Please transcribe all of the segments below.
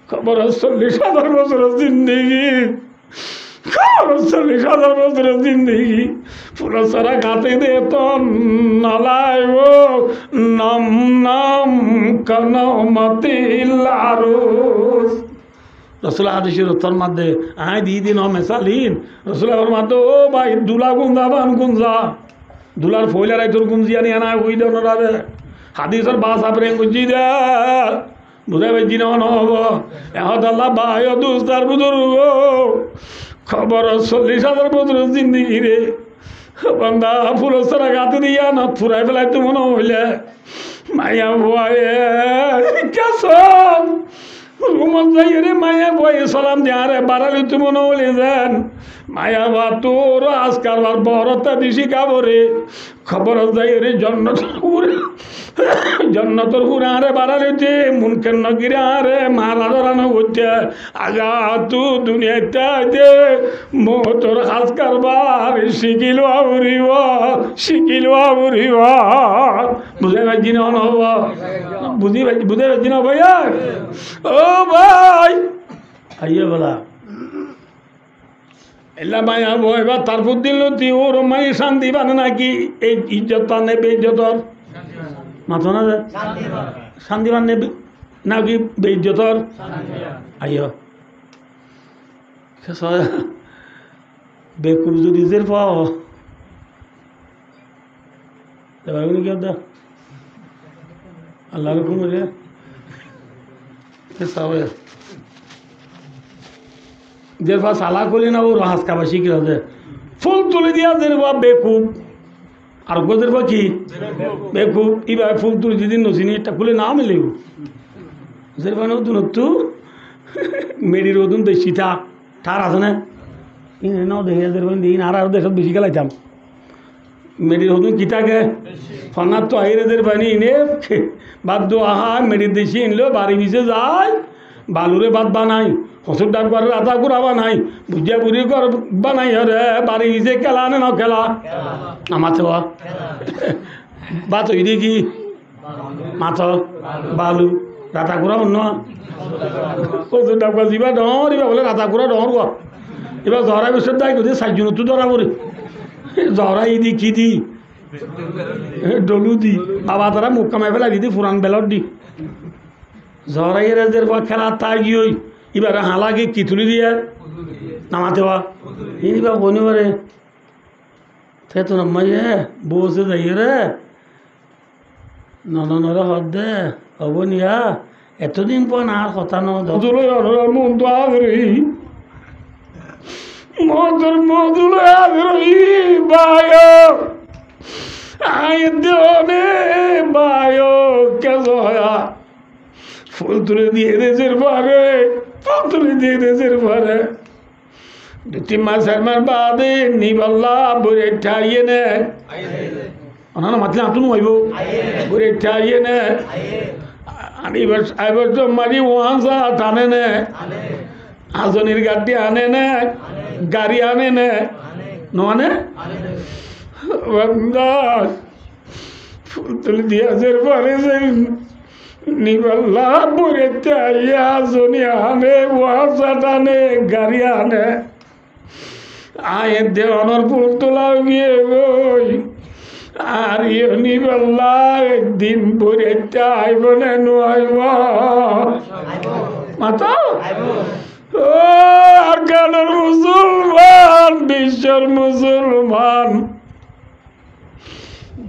খবর 40,000 বছরের জিন্দেগি, খবর 40,000 বছরের জিন্দেগি পুরো সারা গাতে দে তো নালায় ও নাম নাম কানমতিল আরুস। রসুল হাদিসের উত্তর মধ্যে আয় দিদি ন মেসালিন রসুল ওর মধ্যে ও ভাই দুলা গুঞ্জা বান গুঞ্জা দুলার ফইলারাই তোর গুঞ্জিয়া নিয়ে না হইল না হাদিসের বাস আপনি গুঞ্জি দে বুঝাই পাইছি না নহব এহত আল্লাহ ভাই দুস্তার বুজুর্গ খবর 40,000 বছরের জিন্দিগি রে বান্দা পুরস্কার গাতে দিয়া না ফুরাই ফেলাই তো মনে হইলে মায়া ভয়ে কেসন রুমত যাই রে মায়া ভয়ে সালাম দিয়া রে বাড়ালি তো মনে হইলে যান মায়া বা তোর আজকাল আর বড়তা দিছি কাবরে খবর যাই রে জন্নতর হুরা রে বাড়ালিতে মুনকেন নগিরা রে মালা ধরানো হচ্ছে আগা তু দুনিয়াতে দে মোটর হাজ কারবার শিখিল বুঝে পাইছি না হব বুঝে পাইছি না ভাইয়া ও ভাই আইয়া বলা এলা মায়া বই বা তারপর দিল তুই ওর মাই শান্তি বানে নাকি এই ইজ্জত নেবে ইজ্জতর মাথা না শান্তি বান নেবে নাকি বেইজ্জতর আইয় বেকুব যদি জের পাও কি আল্লাহ রকম জের পা সালা করলি না ওর হাসকাবাসি কি হবে ফুল তুলে দিয়া জের বা বেকুব আর গোদের বা কি বেকুব এবার ফুল তুলে যেদিন নসিনি এটা খুলে না মেলেও জের বা নতুন তু মেডির ওদুন তো সীতা ঠার আছে না নাও দেখে দিন আর দেশত বেশি গেলাইতাম মেডির হতুন কিতাকে ফনার তো আহিরেদের পানি ইনে বাদ দো আহা মেডির দেশি ইনলো বাড়ি বিছে যায় বালুরে ভাত বানাই হসুর ডাক করে রাতা গুড়া বানাই ভুজিয়া বুড়ি কর বানাই হরে বাড়ি বিছে খেলা আনে না খেলা আমার তো ভাত হই দেখি মাছ বালু রাতা গুড়া অন্য হসুর ডাক যা ডর এবার বলে রাতা গুড়া ডর গো এবার ধরা বিষয় দায় করছে সাইজন তো ধরা পড়ে জহরা ইদি কি দি ডলু দি বাবা তারা মুখ কামাই ফেলা দিদি পুরান বেলর দি জহরা এর খেলা তাই গিয়ে এবার হালাকে কি তুলি দিয়ে নামাতে হওয়া এইবার বনি পারে সে তো নাম্মাই বসে যাই রে নরে হদ দে হব নিয়া এতদিন পর আর কথা মন তো আগ্রহী মধুর মধুর আগ্রহী বায়ো আয় দেনে বায়ো কেন ফুল তুলে দিয়ে দেশের পরে ফুল তুলে দিয়ে দেশের পরে 2-3 মাস 4 মাস বাদে নিবল্লা বরে ঠাইয়ে নে অনানা মাতলে আতুন হইব বরে ঠাইয়ে নে আইবার তো মারি ওয়ানসা টানে নে আজনির গাড়ি আনে না গাড়ি আনে না মানে ফুল তুলে দিয়াছের পরে যে নিবল্লা পরে আজনি আনে ওয়াসা টানে গাড়ি আনে আয়ের দেওয়ানোর ফুল তোলা গিয়ে গই আর ইয়ে নিবল্লা একদিন পরে আইব না নোয়াইব মাতা আরকানুল মুসলমান বিশ্বের মুসলমান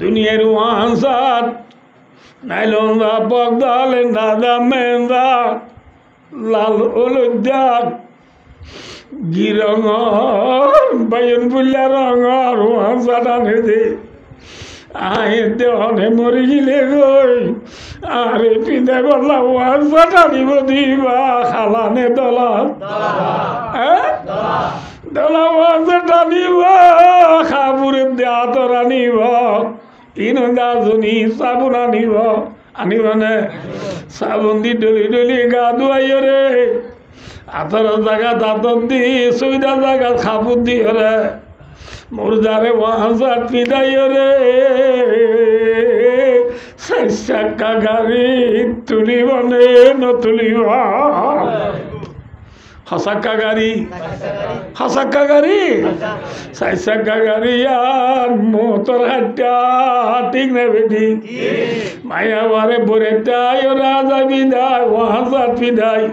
দুনিয়ার ওয়ানসাত নাইলন্দা পগদালে দাদা মেন্দা লাল হলুদার গিরঙর বায়ন ফুল্লা রঙর ওয়ানসাত আনে দে আয় দেওয়ানে মরি গিলে গই আরে পিদে বললা ওয়ানসাত আনিব দিবা খালানে দলা দলা ওয়ানসাত আনিব খাবুরে দেয়া তোর আনিব ইনদাজনী সাবুন আনিব আনিবানে সাবুন দি ডলি ডলি গা ধুয়াইও রে আতর জায়গা দাঁতন দি সুবিধা জায়গা খাবুর দিও রে মোর যারে ওয়ানসাত পিদাইও রে চাকা গাড়ি তুলিব নে নতুলিব হসাক্কা গাড়ি হসাক্কা গাড়ি চাকা গাড়ি আর মোটর হাট্টা ঠিক না বেটি মায়া বারে বরে তাই রাজা বিদায় ওয়াহাজাত বিদায়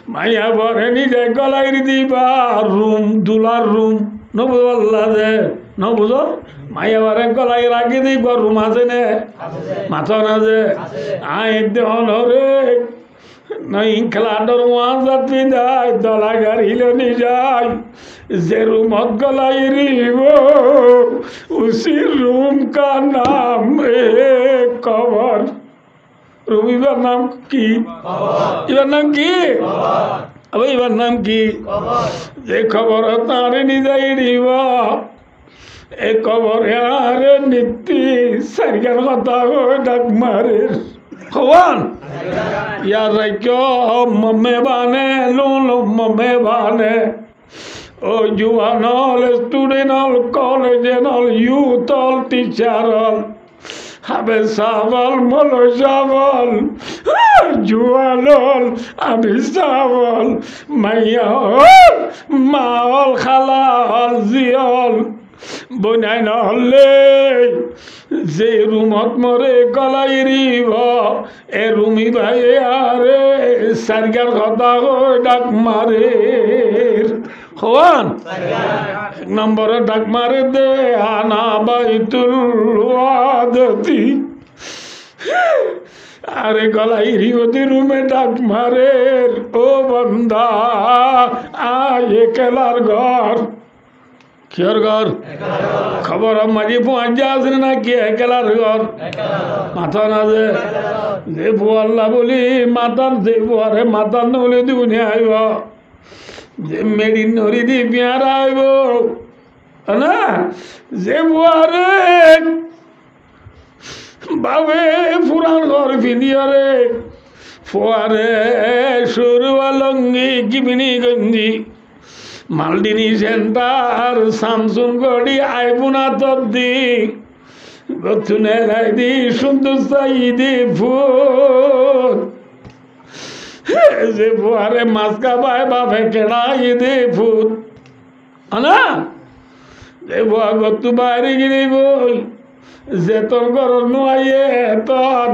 মায়া বরে নিজে গলাই দিবা রুম দুলার রুম নবুল্লা যে নবুঝ মায়া বারে গলাই রাখি দিব রুম আছে নে মাথা না যে আই দেহন রে নাই খেলাডর ওয়াজাত বিদায় দলা গাড়িল নিজাই যে রুমত গলাই রিব উসি রুম কা নাম কবর রবিবার নাম কি এবার নাম কি আবার এবার নাম কি যে খবর তার নিজাই রিব এ কবর আরে নীতি সারিয়ার কথা ডাক মারে খবর यार क्यों मम्मे बाने लो मम्मे बाने ओ जुआन all student all college all youth all teacher all habe saval molo saval juan all abi saval maya all ma all khala all ziol বনাই নহলে যে রুমত মরে গলাই রিব এ রুমি ভাই আরে সারগার কথা ডাক মারে হওয়ান এক নম্বরে ডাক মারে দে আনা বাইতুল ওয়াদতি আরে গলাই রিবতি রুমে ডাক মারে ও বন্দা আয় কেলার ঘর কিয়র ঘর খবর মাঝি পৌঁছা আসে না কি একেলার ঘর মাথা না যে বুয়াল্লা বলি মাতার যে বুয়ারে মাতার নলে দুনি আইব যে মেডি নরি দি পেয়ারা আইব না যে বুয়ারে বাবে পুরান ঘর ফিদিয়ারে ফুয়ারে সরুয়া লঙ্গি কিমিনি গঞ্জি মালদিনী সেন্টার সামসুং গড়ি আইবুনা তদ্দি গথুনে রাইদি সুন্দর সাইদি ফুল যে ফুয়ারে মাছকা বাই বাপে কেড়াই দে ফুল আনা যে ফুয়া গতু বাইরে গিরি বই যে তোর ঘর নুয়াইয়ে তন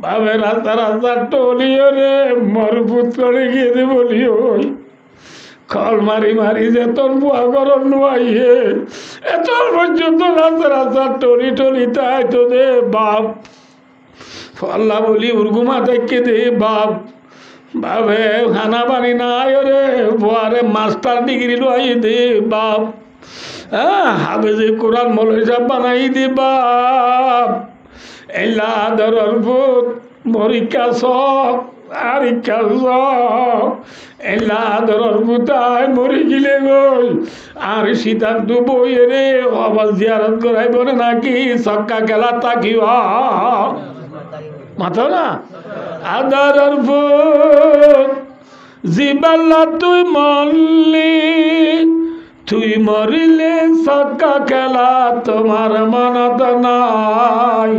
বাবে রাস্তা রাস্তা টলিও রে মরপুত করে গিয়ে দে বলি ওই খল মারি মারি যে তোর বুয়া গরম নুয়াইয়ে এত পর্যন্ত রাস্তা রাস্তা টলি টলি তাই তো দে বাপ আল্লাহ বলি উর্গুমা দেখে দে বাপ বাবে খানা পানি নাই রে বুয়ারে মাস্টার ডিগ্রি লুয়াই দে বাপ হ্যাঁ হাফেজে কোরআন মৌলভী সাহেব বানাই দে বাপ এলা ধরর ভূত মরিকা সব আরিকা সব এলা ধরর ভূতায় মরি গিলে গই আর সিদ্ধান্ত বইয়ে রে আবার জিয়ারত করাই বলে নাকি সক্কা খেলা তাকিব মাথা না আদারর ভূত জিবাল্লা তুই মরলি তুই মরিলে সক্কা খেলা তোমার মনত নাই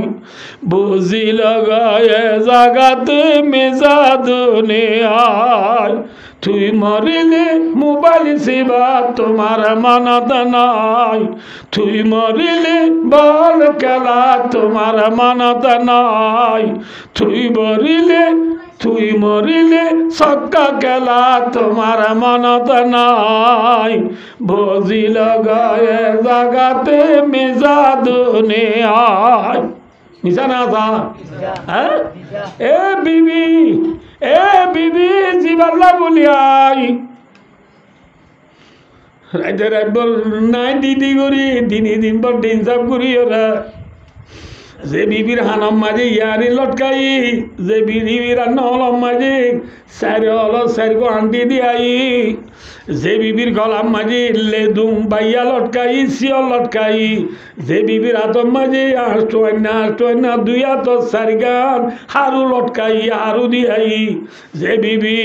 বুঝি লগায়ে জাগাতে মেজা দুনিয়ায় তুই মরিলে মোবাইল সেবা তোমার মনত নাই তুই মরিলে বল খেলা তোমার মনত নাই তুই মরিলে সক্কা খেলা তোমার মনত নাই বুঝি লগায়ে জাগাতে মেজা দুনিয়ায় মিশা না থা হ্যাঁ এ বিবি জিবাল্লা বলিয়াই রাইতে রাত বল নাই দিদি করি দিন পর দিন সাপ করি ওরা যে বিবির হানম মাঝে ইয়ারি লটকাই যে বিবির নহলম মাঝে সাইর আন্টি দিয়াই যে বিবির গলাম মাঝে লেদুম বাইয়া লটকাই শিয়ল লটকাই যে বিবির হাতম মাঝে আষ্টনা দুই হাত চারি গান হারু লটকাই হারু দিয়াই যে বিবি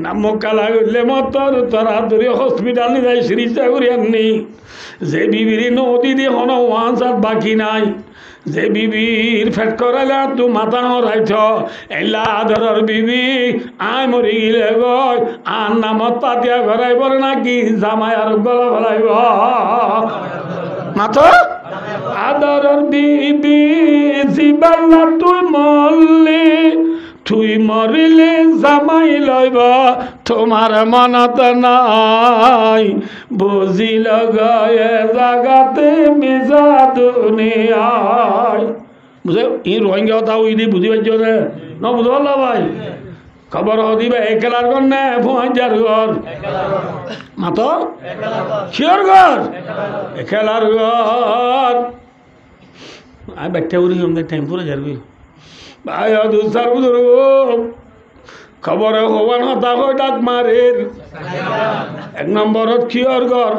নাম কালা করলে মতর তোরা ধরে হসপিটাল নিয়ে যাই চিকিৎসা করি আননি যে বিবির নদী দিয়ে হন ওয়ান বাকি নাই যে বিবির ফেট করাইলা তু মাথা হরাইছ এলা ধরর বিবি আই মরি গিলে গয় আর নামত পাতিয়া ঘরাই বলে নাকি জামাই আর গলা ফেলাইব মাথা আদরর বিবি জিবাল্লা তুই মরলি তুই মরিলে জামাই লইব তোমার মনত নাই বুঝিল গয়ে জাগাতে মিজা দুনিয়ায় বুঝে ই রোহিঙ্গা কথা উইদি বুঝি পাইছ রে ন বুঝ পারলা ভাই খবর দিবে একেলার ঘর নে ফুঁয়ার ঘর মাত কিয়র ঘর একেলার ঘর আমি ব্যাখ্যা করি টাইম করে যাবি ভাই দুসার বুজুর্গ খবরে হবান হতা হয় ডাক মারের 1 নম্বরত কিয়র ঘর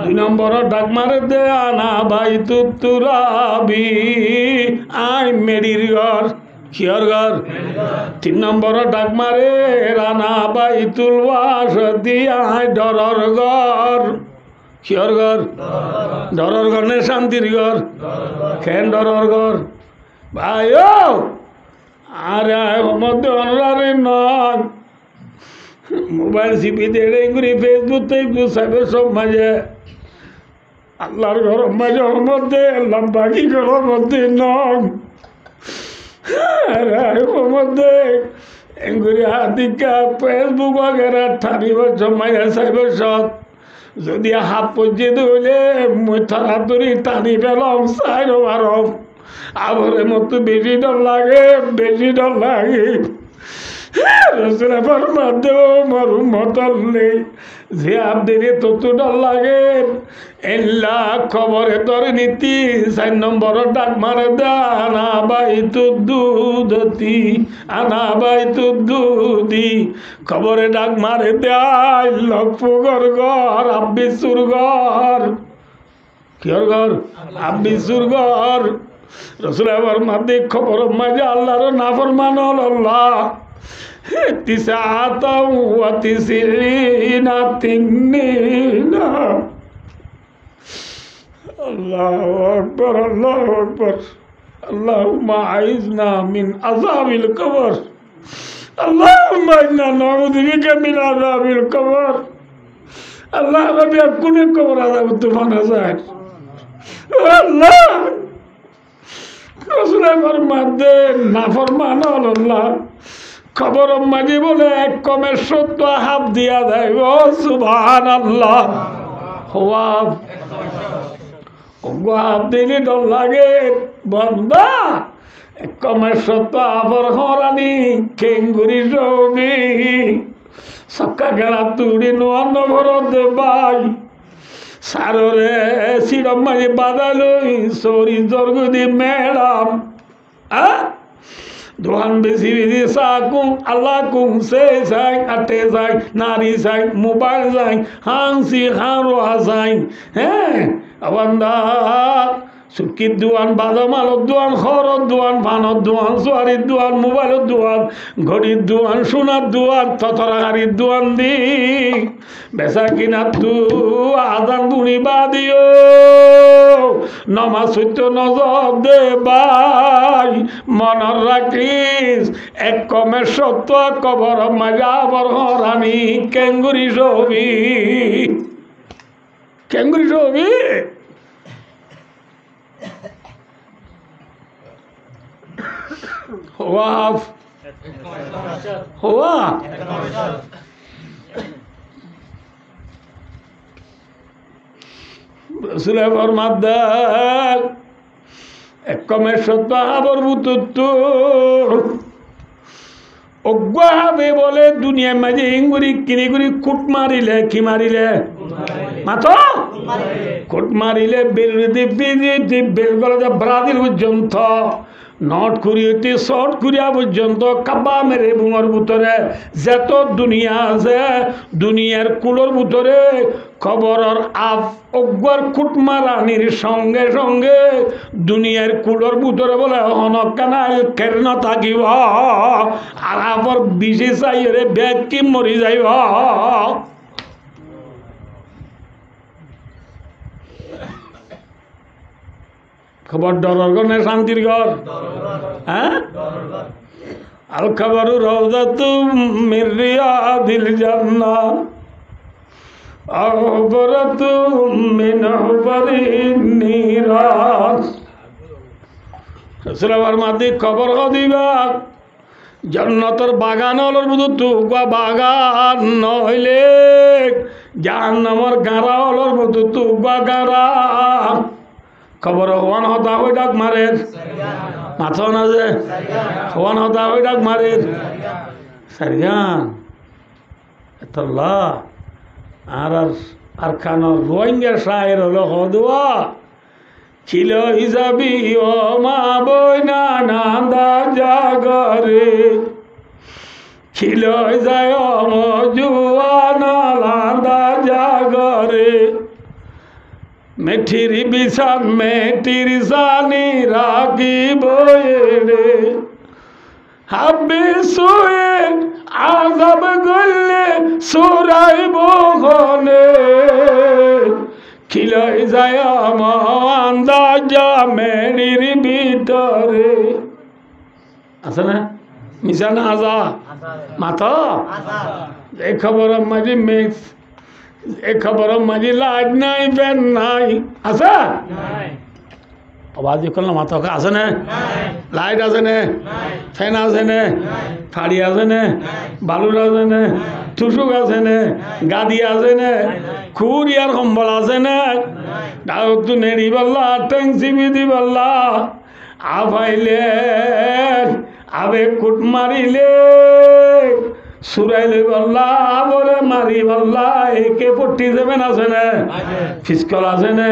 2 নম্বরত ডাক মারে দে আনা ভাই তুরাবি আই মেডির ঘর কিয়র ঘর 3 নম্বরত ডাক মারে রানা ভাই তুলবাস দিয়া আই ডরর ঘর কিয়র ঘর ডরর ঘর নে শান্তির ঘর কেন ডরর ঘর ভাই আরে মধ্যে অনরারে নয় মোবাইল চিপি দেড়ে ঘুরি ফেসবুক থেকে সাইবার সব মাঝে আল্লাহর ঘর মাঝে মধ্যে লম্বাকি ঘর মধ্যে নয় মধ্যে ঘুরি হাতিকা ফেসবুক বগেরা ঠানিবার সময় সাইবার সব যদি হাত পর্যন্ত হইলে মই তাড়াতাড়ি টানি পেলাম সাইড মারম আবরে মতো বেশি ডর লাগে রসুলের ফরমাতে মরু মতলে যে আপনি তত ডর লাগে এল্লা খবরে তোর নীতি 4 নম্বর ডাক মারে আনা বাই তুদ্দুদতি আনা বাই তুদ্দুদি খবরে ডাক মারে দেয় লক্ষ্মগর ঘর আব্বিসুর ঘর কিয়র ঘর আব্বিসুর ঘর রসুল আবার মাদে খবর মাঝে আল্লাহর নাফরমান আল্লাহ তিসাতাও ওয়া তিসিনা তিন্নিনা আল্লাহু আকবার আল্লাহুম্মা আইজনা মিন আযাবিল কবর আল্লাহুম্মা ইন্না নাউযু বিকা মিন আযাবিল কবর আল্লাহ রাব্বি কোন কবর আযাব তুফানা যায় আল্লাহ রসুলের ফরমাতে নাফরমান আল্লাহ খবর মাঝে বলে এক কমের সত্য হাফ দিয়া দেয় ও সুবহানাল্লাহ হওয়াব হাফ দিলে ডর লাগে বন্দা এক কমের সত্য আবর হরানি খেঙ্গুরি সৌমি সক্কা গেলা তুড়ি নোয়ান্ন ভরত ভাই সাররে সিরম মাঝে বাদালই সরি জর্গুদি ম্যাডাম দোহান বেশি বেশি সাকুম আল্লাহ কুম সে যাই আটে যাই নারী যাই মোবাইল যাই হাংসি হাঁড়োয়া যাই হ্যাঁ আবান্দা সুকির দোয়ান বাদামালত দোয়ান খরত দোয়ান পানত দোয়ান সোয়ারির দোয়ান মোবাইলের দোয়ান ঘড়ির দোয়ান সোনার দোয়ান ততরাহারির দোয়ান দি বেচা কিনার দু আদান বুড়ি বাদিও নমাজ সত্য নজর দে বাই মনত রাখিস এক কমের সত্য কবর মাজা বর হরানি কেঙ্গুরি ছবি হওয়া রসুলের ফরমাদার এক কমের সত্য আবর বুতুত্ব অজ্ঞাবে বলে দুনিয়ার মাঝে ইঙ্গুরি কিনিগুরি কুট মারিলে কি মারিলে মাত্র কুট মারিলে বেল গলা ব্রাজিল পর্যন্ত নট করিয়েতে শর্ট করিয়া পর্যন্ত কাবা মেরে বুঙর ভিতরে যত দুনিয়া আছে দুনিয়ার কুলোর ভিতরে খবরের আপ অজ্ঞর কুটমারানির সঙ্গে সঙ্গে দুনিয়ার কুলোর ভিতরে বলে হনকানাল কেন থাকিব আর আবার বিশে চাইরে ব্যাগ কি মরি যাইব খবর ডরর ঘর না শান্তির ঘর? হ্যাঁ, আল খবর রওজাতু মির রিয়াদিল জান্নাহ আবরাতু মিন হুবারিন নিরাস। রাসূলের মাদি খবর দিবা জান্নাতের বাগান হলর বুধু তুকা বাগান নইলে জাহান্নামের গাঁরা হলর বুধু তুকা গাঁরা। খবর হওয়ান হতা হয়ে ডাক মারে মাথা না যে হওয়ান হতা হয়ে ডাক মারে সারিগান এতল্লা আর আর খানোর রোহিঙ্গা শায়ের হলো হদুয়া ছিল হিসাবি ও মা বইনা নান্দা জাগরে ছিল যায় মজুয়ানা লান্দা জাগরে মেঠির বিছান মেটির সানি রাখি বইরে হাবি শুয়ে আজাব গলে সুরাই বহনে খিলাই যায় আন্দাজা মেরির ভিতরে। আছে না মিশানা আজা মাথা এই খবর মাঝে মিক্স এই খবর মাঝে লাইট নাই ফ্যান নাই আছে আওয়াজ করলাম মাথা আছে না লাইট আছে না ফ্যান আছে না ফাড়ি আছে না বালুর আছে না টুসুক আছে না গাদি আছে না খুর ইয়ার সম্বল আছে না ডাউতু নেড়ি বললা টেংসি বিধি বললা আভাইলে আবে কুট মারিলে সুরাইলে বললা বলে মারি বললা একে পট্টি দেবেন আছে না ফিসকল আছে না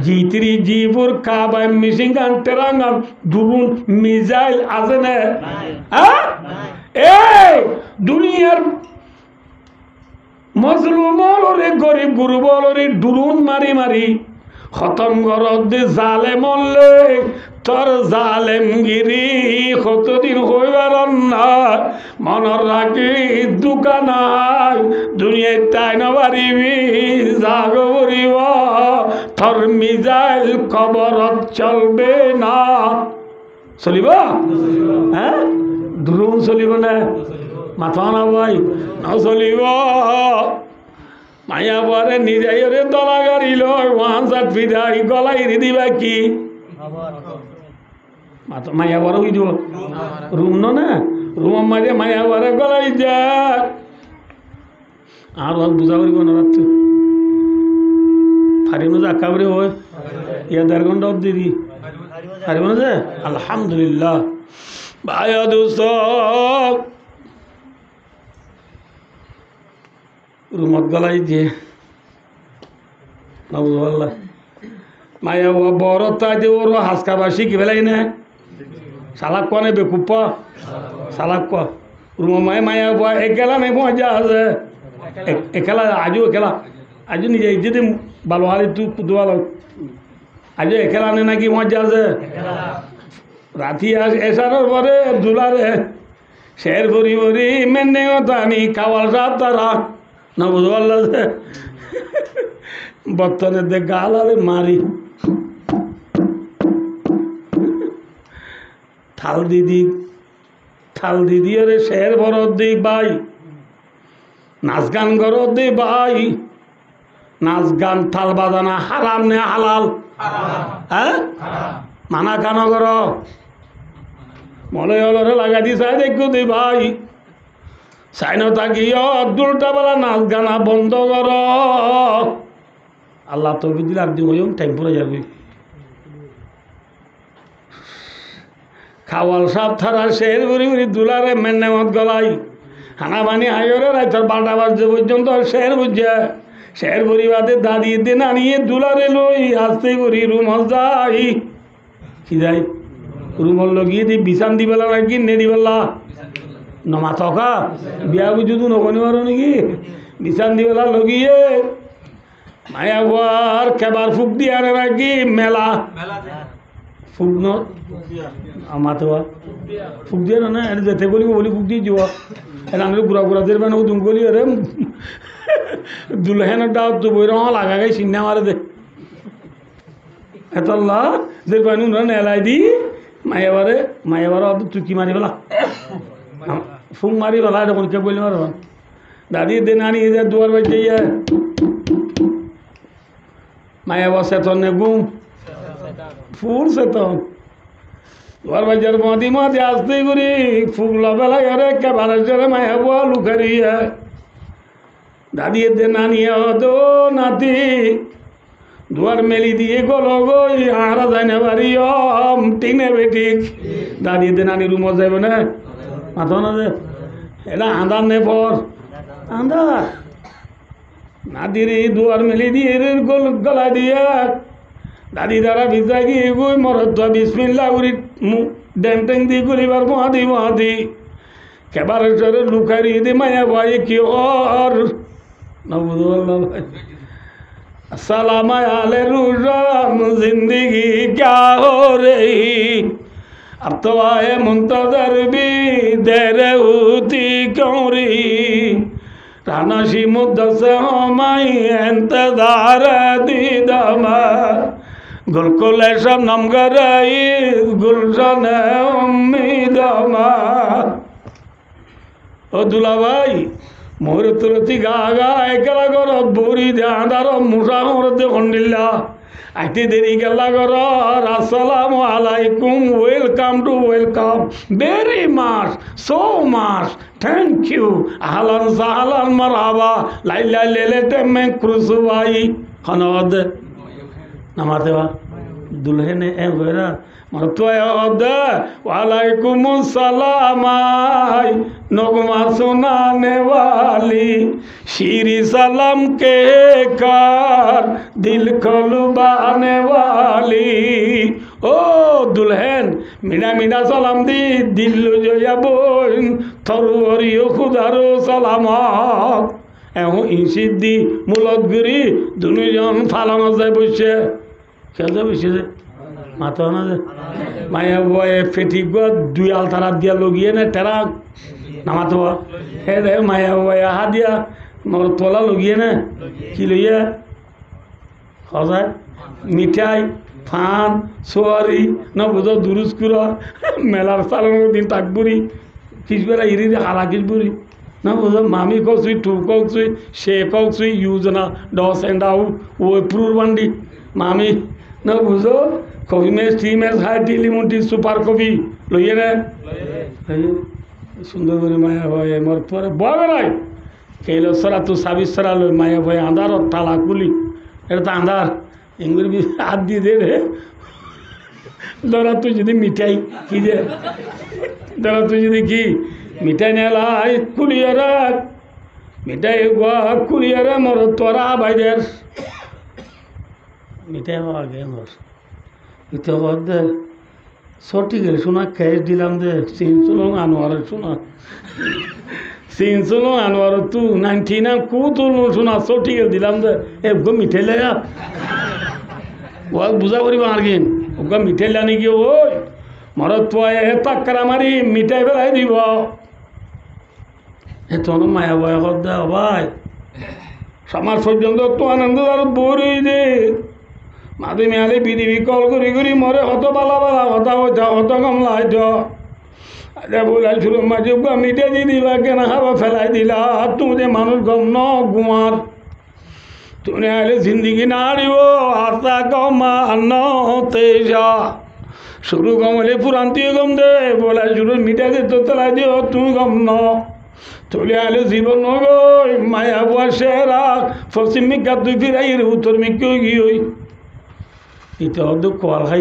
জি3 জি4 কাবাই মিশিং গান টেরাঙ্গান দুরুন মিসাইল আছে না এই দুনিয়ার মজলুম বলরে গরিব গুরু বলরে দুরুন মারি মারি খতম গরদ জালে মরলে তোর জালেমগিরি কতদিন হইবার না মনের রাখি দোকানাই দুনিয়ায় তাই নবারিবি জাগ করিব তোর মিজাইল খবরত চলবে না চলিব হ্যাঁ দুরুন চলিব না মাথা না ভাই না চলিব মায়া পরে নিজেরে দলা গাড়ি লয় ওয়ান সাত ফিরাই গলাই দিবা কি মায়া বড় হয়ে যাব রুম না রুম মাঝে মায়া বড় গলাই যা আর বুঝা করিব না রাত ফারিব না আকাবরে হয় ইয়া 1.5 ঘন্টা অব্দি দি ফারিব না যে আলহামদুলিল্লাহ ভাইয়া দোস্ত রুমত গলাই দিয়ে না বুঝবাল্লা মায়া বড় তাই দিয়ে ওর হাসকাবাসী কি বেলাই না সালাক কোয়া নেই বেকুপ সালাক কোয়া রুম মায়ে মায়া বুয়া একেলা নেই মজা আছে একেলা আজও একেলা আজও নিজে যদি ভালো হালি তুই দোয়াল আজও একেলা নেই নাকি মজা আছে রাতি এসানোর পরে দুলারে শের ভরি ভরি মেনে তানি কাওয়াল সাপ তারা না বুঝবাল্লা যে বর্তনের দে গাল আরে মারি থাল দিদি আরে শের ভরত দি ভাই নাচ গান করত দি ভাই নাচ গান থাল বাজানা হারাম নে হালাল হ্যাঁ মানা কান কর মনে হলরে লাগা দি চাই দেখো দি ভাই চাই নাকি দুলটা বেলা নাচ গানা বন্ধ কর আল্লাহ তো দিলে আর দিব টাইম পরে যাবে খাওয়াল সাপ থারা শের ঘুরি ঘুরি দুলারে মেন্নেমত গলাই হানা বানি আয়রে রাইতার 12টা বাজে পর্যন্ত শের বুঝছে শের ভরি বাদে দাদি দিন আনিয়ে দুলারে লই আসতে করি রুম যাই কি যাই রুমর লগিয়ে দি বিছান দিবেলা নাকি নেড়িবেলা নমা থকা বিয়া বুঝুতো নকনি পারো নাকি বিছান দিবেলা লগিয়ে মায়া বুয়ার কেবার ফুক দিয়ে আনে নাকি মেলা ফুক ন মাথা ফুক দিয়ে না এটা যেতে বলি বলি ফুক দিয়ে যাব এটা গুড়া গুড়া দিয়ে মানে দুম গলি আরে দুলহেনের ডাউত তো বই রঙ লাগা গাই চিন্না মারে দে হেতল্লা যে পানি নেলাই দি মায়েবারে অত চুকি মারি পেলা ফুং মারি পেলা এটা কোনকে বললি মার দাদি দিন আনি যে দুয়ার বাজে মায়াবা চেতন নে গুম ফুল চেতন দুয়ার বাজার মাদি মাদি আসতে করি ফুগলা বেলা এরে কেবারে জরে মায়াবা লুকারিয়া দাদি দিন আনিয়ে হতো নাতি দুয়ার মেলি দিয়ে গলো গই আরা যায় না বাড়ি টিনে বেটিক দাদি দিন আনি রুমো যাইব না মাথা না যে এটা আন্দার নে পর আন্দার নাদির দুয়ার মেলি দিয়ে গলা দিয়ে দাদি দ্বারা ভিজা গিয়ে গই মরত বিসমিল্লা উড়ি ড্যাং ট্যাং দিয়ে গলিবার মহাদি কেবারে চরে লুকারি দি মায়া ভাই কি ওর নবুদুল্লাহ ভাই सलाम आले रूज़ाम जिंदगी क्या हो रही अब तो आए मुंतजर भी देर होती क्यों रही रानाशी मुद्दत से हो माई इंतजार दीदामा गुल को ले शबनम गराई गुलशन उम्मीदामा ओ दुला भाई मोर तुरती गागा एकला कर बोरी दे आंधार मुसा मरते खंडिल्ला आते देरी गला कर अस्सलामु आलाइकुम welcome to welcome very much so much thank you अहलन सहलन मरहबा लाइला लेलेटे में क्रुसवाई खनद नमाते वा दुल्हे ने ए वेरा वालेकुम सलाम नगमा सुनाने वाली शीरी सलाम के कार दिल को लुभाने वाली ओ दुल्हन मीना मीना सलाम दी दिल जो या बोन थरुरियो खुदारो सलामत एहो इंसिद्दी मुलतगुरी दुनुजन फालानो जाय बসে কে যাই বসে माता ना माया बोए फेटी गो दुई आलतारा दिया लोगिए ने तेरा नमातो हे दे माया बोए हा दिया मगर तोला लोगिए ने की लोगिए खाजा मिठाई फान सोरी न बुझो दुरुस करो मेलार सालन दिन ताकबुरी किसबेरा इरी हाला किसबुरी न बुझो मामी को सुई टू को सुई शे को सुई यूजना डॉस एंड आउट वो प्रूर बंडी मामी न बुझो कॉफी में टी में high tea lemon tea super coffee लइए रे सुंदर করে মায়া হয় মোর পরে বড় নাই কেলো সরা তো সাবিস সরা লই মায়া হয় আন্ধার তালা কুলি এটা তো আন্ধার ইংরেজি বি হাত দিয়ে দে রে দরা তুই যদি মিঠাই কি দে দরা তুই যদি কি মিঠাই নেলাই কুলিয়া রাখ মিঠাই গোয়া কুলিয়া রে মোর তোরা ভাইদের মিঠাই আগে মোর इतो दे सोटी गए सुना कैश दिलाम दे सीन सुनो अनवर सुना सीन सुनो अनवर तू 99 कू तो सुना सोटी गए दिलाम दे ए गो मिठे ले आ वो बुझा करी मारगिन गो मिठे लानी की ओय मरत तो ए तकरा मारी मिठाई बेलाई दिबो ए तो माया बय हद भाई समाज पर्यন্ত तो आनंद আর বড়ই দে माधे मेले बिधि कल करी मरे हत बाला बाला हता होता हत कमला अरे बोला शुरू माजे मिटे दी दिला के ना हवा फैलाई दिला तुझे मानुष गम न गुमार तूने आले जिंदगी नाड़ी वो आस्ता गमा न तेजा शुरू गमले पुरांती गम दे बोला शुरू मिटे दे तो तला दियो तू गम न तुले आले जीवन न गो माया बुआ शेरा फसिम में गद्दू फिर आई रे उतर में क्यों गई इतो अदो कॉल है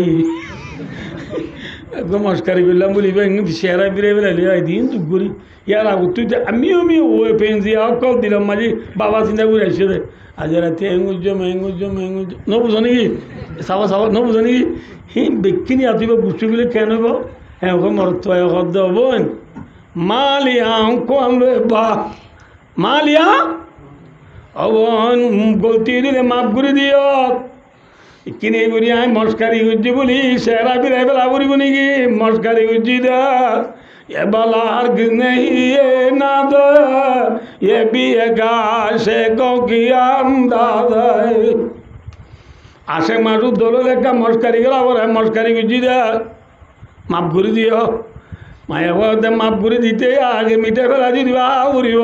एकदम मस्करी बिल्ला बोली बेंग शेरा बिरे बिरे ले आई दिन तू गुरी यार अब तू ते अमी वो पेंजी आ कॉल दिला माजी बाबा सिंदा गुरी आशे आज राते एंगुजो न बुझनी सावा सावा न बुझनी ही बेकिनी आती बो गुस्सु बिले केन गो हे गो मरतो है गद बोन मालिया को ले बा मालिया अवन गलती दिले माफ गुरी दियो किने गुरी आए मस्कारी गुज्जी बोली शेरा भी रह बला बुरी गुनी की मस्कारी गुज्जी दा ये बला अर्ग नहीं ये नाद ये भी एक आशे को की अंदाज है আশেক মাসুদ দলের একটা মস্কারি গেল আবার মস্কারি গুজি দে মাপ করে দিও মায়া দে মাপ করে দিতে আগে মিঠে ফেলা দি দিবা উড়িব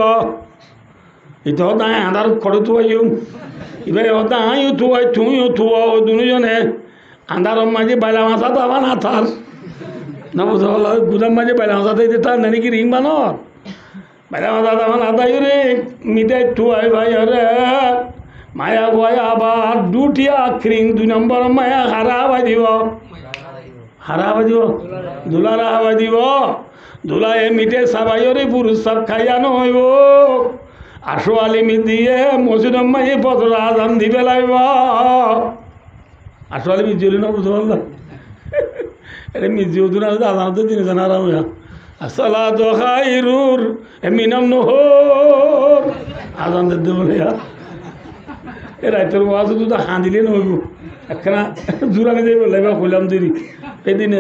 ইতো দায় আধার খড়ে থুয়াইম এবার দাঁড়িয়ে থুয়াই তুইও থুয়া দুজনে আন্ধার মাঝে বাইলা মাছা তো আবার না থার না বুঝতে পারলো গুদাম মাঝে বাইলা মাছা দিতে তার নাকি রিং বানর বাইলা মাছা তো আমার আদায় রে মিঠাই থুয়াই ভাই রে মায়া বয় আবার দুটি আখরিং 2 নম্বর মায়া হারাবাই দিব দুলারা হাবাই দিব দুলা এ মিঠে সাবাইরে পুরুষ সব খাইয়ানো হইব আসো আলিমি দিয়ে মসজিদ মাই ফজর আজান দিবে লাগব আসো আলিমি জলি না বুঝতে পারল এটা মিজি উদুন আজান তো দিনে জানা আরাম আসলা তো খাইরুর মিনাম নহর আজান দিতে বলে এ রাইতের ওয়াজ তো হাঁদিলে নহইব একখানা জোরানি যাইব লাগবে কইলাম দেরি এদিনে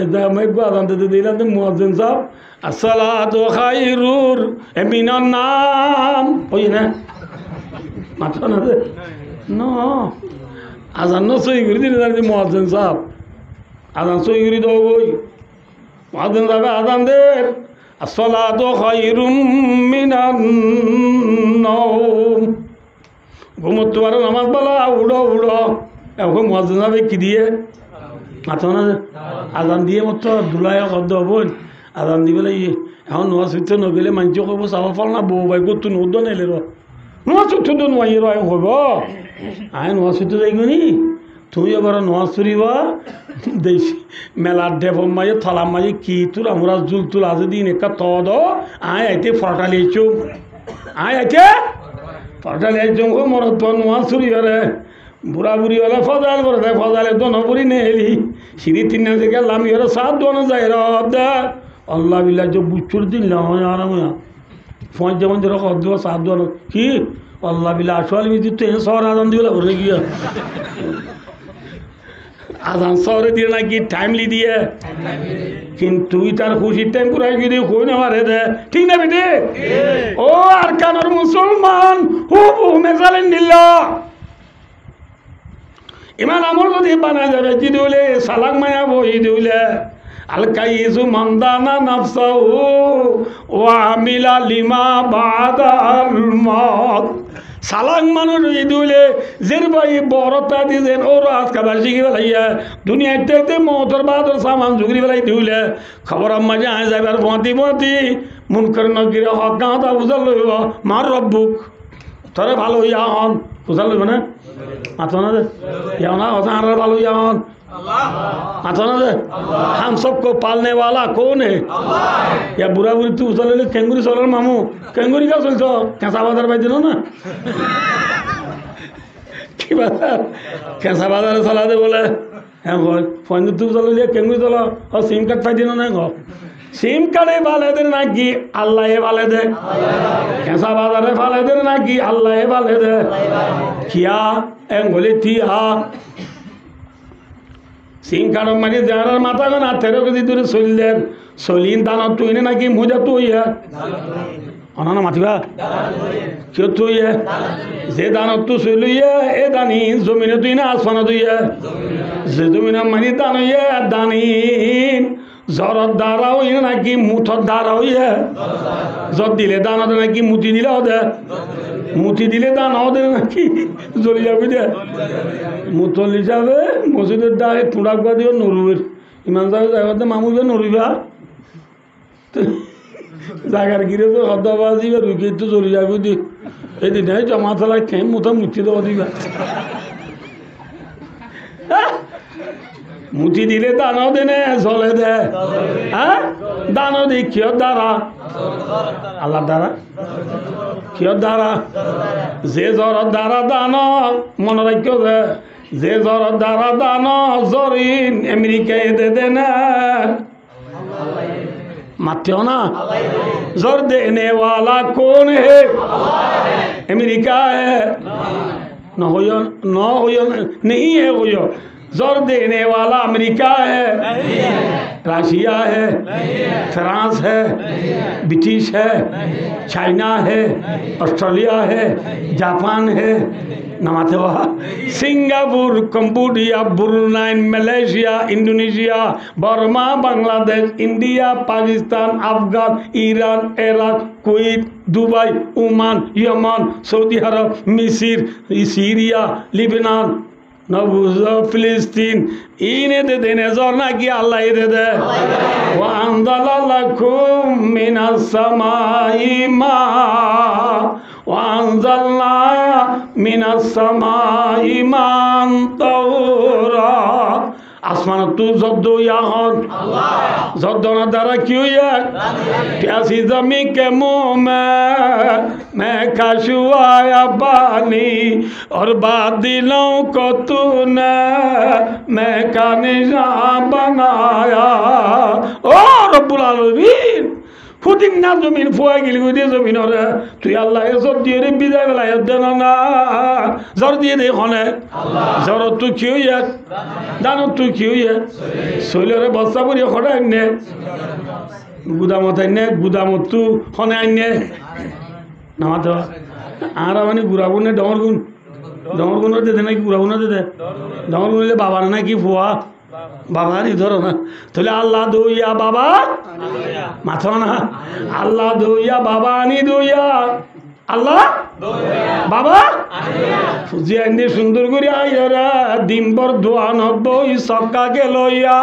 আজান দিতে দিলাম তো মুয়াজ্জিন সাহেব আসসালাতু খাইরুর মিনান নাম ওই না মাথা না দে ন আজান ন সই করে দিলে জানি মুয়াজ্জিন সাহেব আজান সই করে দাও ওই মুয়াজ্জিন সাহেব আজান দে আসসালাতু খাইরুম মিনান নাম ঘুমোতে পারো নামাজ বলা উড়ো উড়ো এখন মুয়াজ্জিন সাহেব কি দিয়ে মাথা না আজান দিয়ে মতো দুলায় কদ্দ হবো আজান দি পেলাই এখন নোয়া চুত্র নগেলে মানুষ কব চাবা ফল না বউ বাই গত নদ নাইলে নোয়া চুত্র তো নোয়াই রয় হব আয় নোয়া চুত্র যাইব নি তুই এবার নোয়া চুরিবা দেশ মেলার ডেভম মাঝে থালার মাঝে কি তোর আমরা জুল তুল আছে দিন একটা তদ আয় আইতে ফটালিয়েছো আয় আইতে ফটালিয়েছো মরত তো নোয়া চুরিবারে বুড়া বুড়ি হলে ফজাল করে দেয় ফজালে দন বুড়ি নেলি সিঁড়ি 3 নামে গেলাম এর সাত দন যায় রব আল্লাহ বিল্লাহ যে বুচুর দিন আরাম ফোন যেমন যেরকম অর্ধ সাত দন কি আল্লাহ বিল্লাহ আসলে মিজি তো শহর আজান দিবে ভরে গিয়া আজান শহরে দিয়ে নাকি টাইমলি দিয়ে কিন্তু তার খুশির টাইম পুরাই গিয়ে কই না মারে দে ঠিক না বেটে ও আর কানোর মুসলমান হু মেজালেন দিল্লা ইমান আমল যদি বানা যাবে কি দিলে সালাক মায়া বই দিলে আলকাইজু মান্দানা নাফসাহু ওয়া আমিলা লিমা বাদাল মত সালাক মানুষ দিলে জের ভাই বড়তা দিলেন ওর আজকা বাসি কি বেলাইয়া দুনিয়াতে মতর বাদর সামান জুগরি বেলাই দিলে খবর আম্মা যে আয় যাবার বঁতি মুনকর নগিরে হক গাঁদা বুঝাল লইব মার রব্বুক তোরে ভালো হইয়া হন বুঝাল লইব না মাথা না দে না होता हमारा बालू यान माथा ना दे हम सबको पालने वाला कौन है या बुरा बुरी तू चल ले केंगुरी चल मामू केंगुरी का चल तो कैसा बाजार भाई दिनो ना की बाजार कैसा बाजार चला दे बोले हैं बोल फोन तू चल ले केंगुरी चला और सिम कार्ड पाई दिनो ना गो सिम कार्ड वाले दिन ना की अल्लाह ये वाले दे कैसा बाजार है वाले दिन ना की अल्लाह ये वाले दे क्या बोले थी हाँ सिंह कारो मारी जाना माता को ना तेरे को दूर सोल सोलिन दाना तू इन्हें ना कि मुझे तू ही है अना मातिबा क्यों तू ही है जे दाना तू सोल है ए दानी जमीन तू इन्हें आसमान तू ही है जे जमीन मानी दाना ये दानी जरत दारा हो इन्हें ना कि मुठत दारा हो है जब दिले दाना तो ना कि मुठी दिला होता है মুতি দিলে তা নাও দেবে নাকি জ্বলে যাবে যে মুতল হিসাবে মসজিদের ডাকে টুড়া করে দিও নরুবের ইমান সাহেব জায়গাতে মামুবে নরুবা জায়গার গিরে তো হদ্দাবাজ দিবে রুকে তো জ্বলে যাবে দি এদিন জমা থালায় খেয়ে মুথা মুচি দেওয়া দিবা মুঠি দিলে দানাও দেনে জলে দে হ্যাঁ দানাও দি কিয়র দ্বারা আল্লাহ দ্বারা কিয়র দ্বারা যে জ্বরের দ্বারা দান মনে রাখিও যে জ্বরের দ্বারা দান জরিন আমেরিকায় দে দেনা मात्यो ना जोर देने वाला कौन है अमेरिका है न हो नहीं है हो जोर देने वाला अमेरिका है, रशिया है, फ्रांस है, ब्रिटिश है, चाइना है, ऑस्ट्रेलिया है, जापान है, नमाते वहा Singapore, Cambodia, Brunei, Malaysia, Indonesia, Burma, Bangladesh, India, Pakistan, Afghan, Iran, Iraq, Kuwait, Dubai, Oman, Yemen, Saudi Arabia, मिस्र, सीरिया, लिबनान, नबूज़, फिलिस्तीन, इन्हें दे देने जोर ना कि अल्लाह ही दे दे। वअंज़ला लकुम मिनस समाई माअ वअंज़लना मिनस समाई माअन तहुरा। आसमान तू जद्दो याहन जद्दो ना दरा क्यों यार प्यासी ज़मीन के मुँह में मैं खाशुआया पानी और बादलों को तूने मैं का निशान बनाया। ओ रब्बुल आलमीन ফুটিং না জমিন ফুয়াই গেলি দিয়ে জমিন রে তুই আল্লাহ জোর দিয়ে রে বিদায় বেলায় দেন না জোর দিয়ে দে হনে জোর তুই কি হইয়া জানো তুই কি হইয়া শৈলরে বস্তা পরি হঠাৎ আইনে গুদামত আইনে গুদামত তু হনে আইনে নামাত আর মানে ঘুরাবো না ডমর গুণ দে দে নাকি ঘুরাবো না দে দে ডমর গুণ বাবা না নাকি ফুয়া বাবারই ধরো না তাহলে আল্লাহ দইয়া বাবা মাথা না আল্লাহ দইয়া বাবা আনি দইয়া আল্লাহ বাবা ফুজি আইনে সুন্দর করে আইরা দিনভর দোয়া নব্বই সক্কাকে লইয়া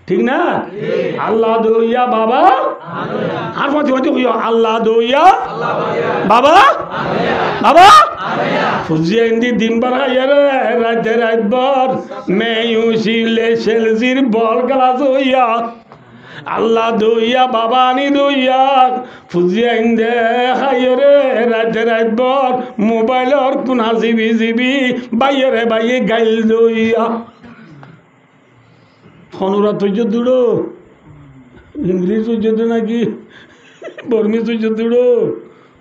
ঠিক না আল্লাহ দইয়া বাবা আর মতে মতে হইয়া আল্লাহ দইয়া বাবা বাবা ফুজি আইন্দি দিনভর আইরা রাতে রাতভর মেয়ুশিলে সেলজির বল গালা দইয়া আল্লাহ দইয়া বাবা আনি দইয়া ফুজি আইন্দে হাইরে রাতে রাতভর মোবাইলর কোনা জিবি জিবি বাইরে বাইয়ে গাইল দইয়া অনুরা তুই দূড়ো ইংলিশ তুই নাকি বর্মি তুই দূড়ো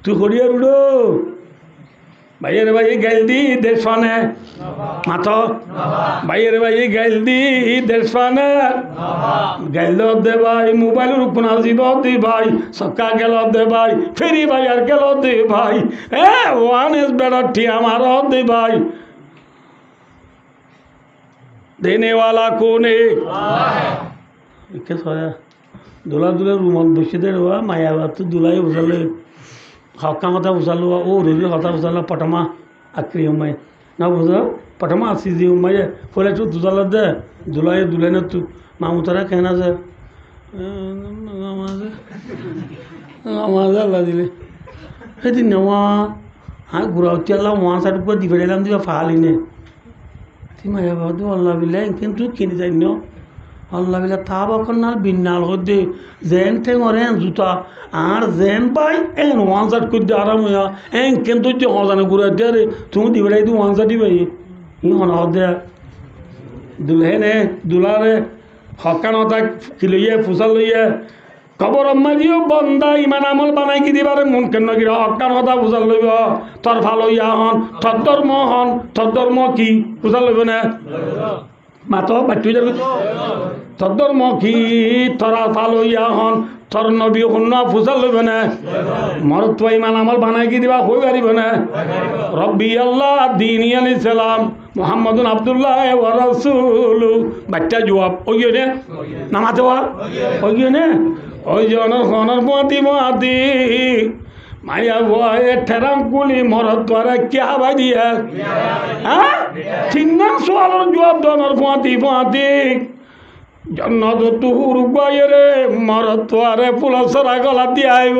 তুই হরিয়ার উড়ো ভাইয়ের ভাই গাইল দি দেশ ফানে মাথ ভাইয়ের ভাই গাইল দি দেশ ফানে গাইল দে ভাই মোবাইলের উপর আসিব দি ভাই সক্কা গেল দে ভাই ফেরি ভাই আর গেল দে ভাই ওয়ান ইজ বেটার টি আমার দে ভাই देने वाला कौन है क्या सोया दूल्हा दूल्हे रूमल बसে दे रहा माया बात तो दूल्हा ही उछाले हक्का कथा उछालो ओ रोज कथा उछाला पटमा आक्री उम्माय ना बुझा पटमा सीधी उम्माय फले तो दूल्हा दे दूल्हे ने तू मामू तारा कहना से आवाज़ अल्लाह दिले हे दिन नवा हाँ गुरावती अल्लाह वहाँ साइड पर दिवेलाम दिया फाली ने माया बाबू अल्लाह बिल्ला কিন্তু কিনে যাই ন আল্লাহ বিল্লা তা বকনাল বিন্নাল হদে জেন ঠে মরে জুতা আর জেন পাই এন ওয়ান সাইড কইতে আরাম হইয়া এন কিন্তু যে হজানে গুরা দে তুমি দিবেলাই দু ওয়ান সাইড দিবাই ই হন হদে দুলহেনে দুলারে হকানতা কিলইয়ে ফুসাল লইয়ে কবর আম্মা দিও বন্দা ইমান আমল বানাই কি দিবারে মন কেন গিরা হকান হতা ফুসাল লইব তোর ভালো ইয়া হন তোর ধর্ম কি ফুসাল লইব না মাতো বাট্টু যাবে তোর ধর্ম কি তোরা ভালো ইয়া হন তোর নবী হন ফুসাল লইব না মরত ইমান আমল বানাই কি দিবা হই পারিব না রব্বি আল্লাহ দীনিয়াল ইসলাম মুহাম্মাদুন আব্দুল্লাহ ওয়া রাসূলু বাচ্চা জবাব ওইও নে নামাতে ওয়া ওইও নে ওই জনের খনর মতি মায়া ভয়ে ঠেরাম কুলি মরত তোরা কে আবাই দিয়া হ্যাঁ ঠিক না সোয়ালের জবাব দনের মতি জন্নত তুহুর বাইরে মরত তোরে ফুলসরা গলা দিয়ে আইব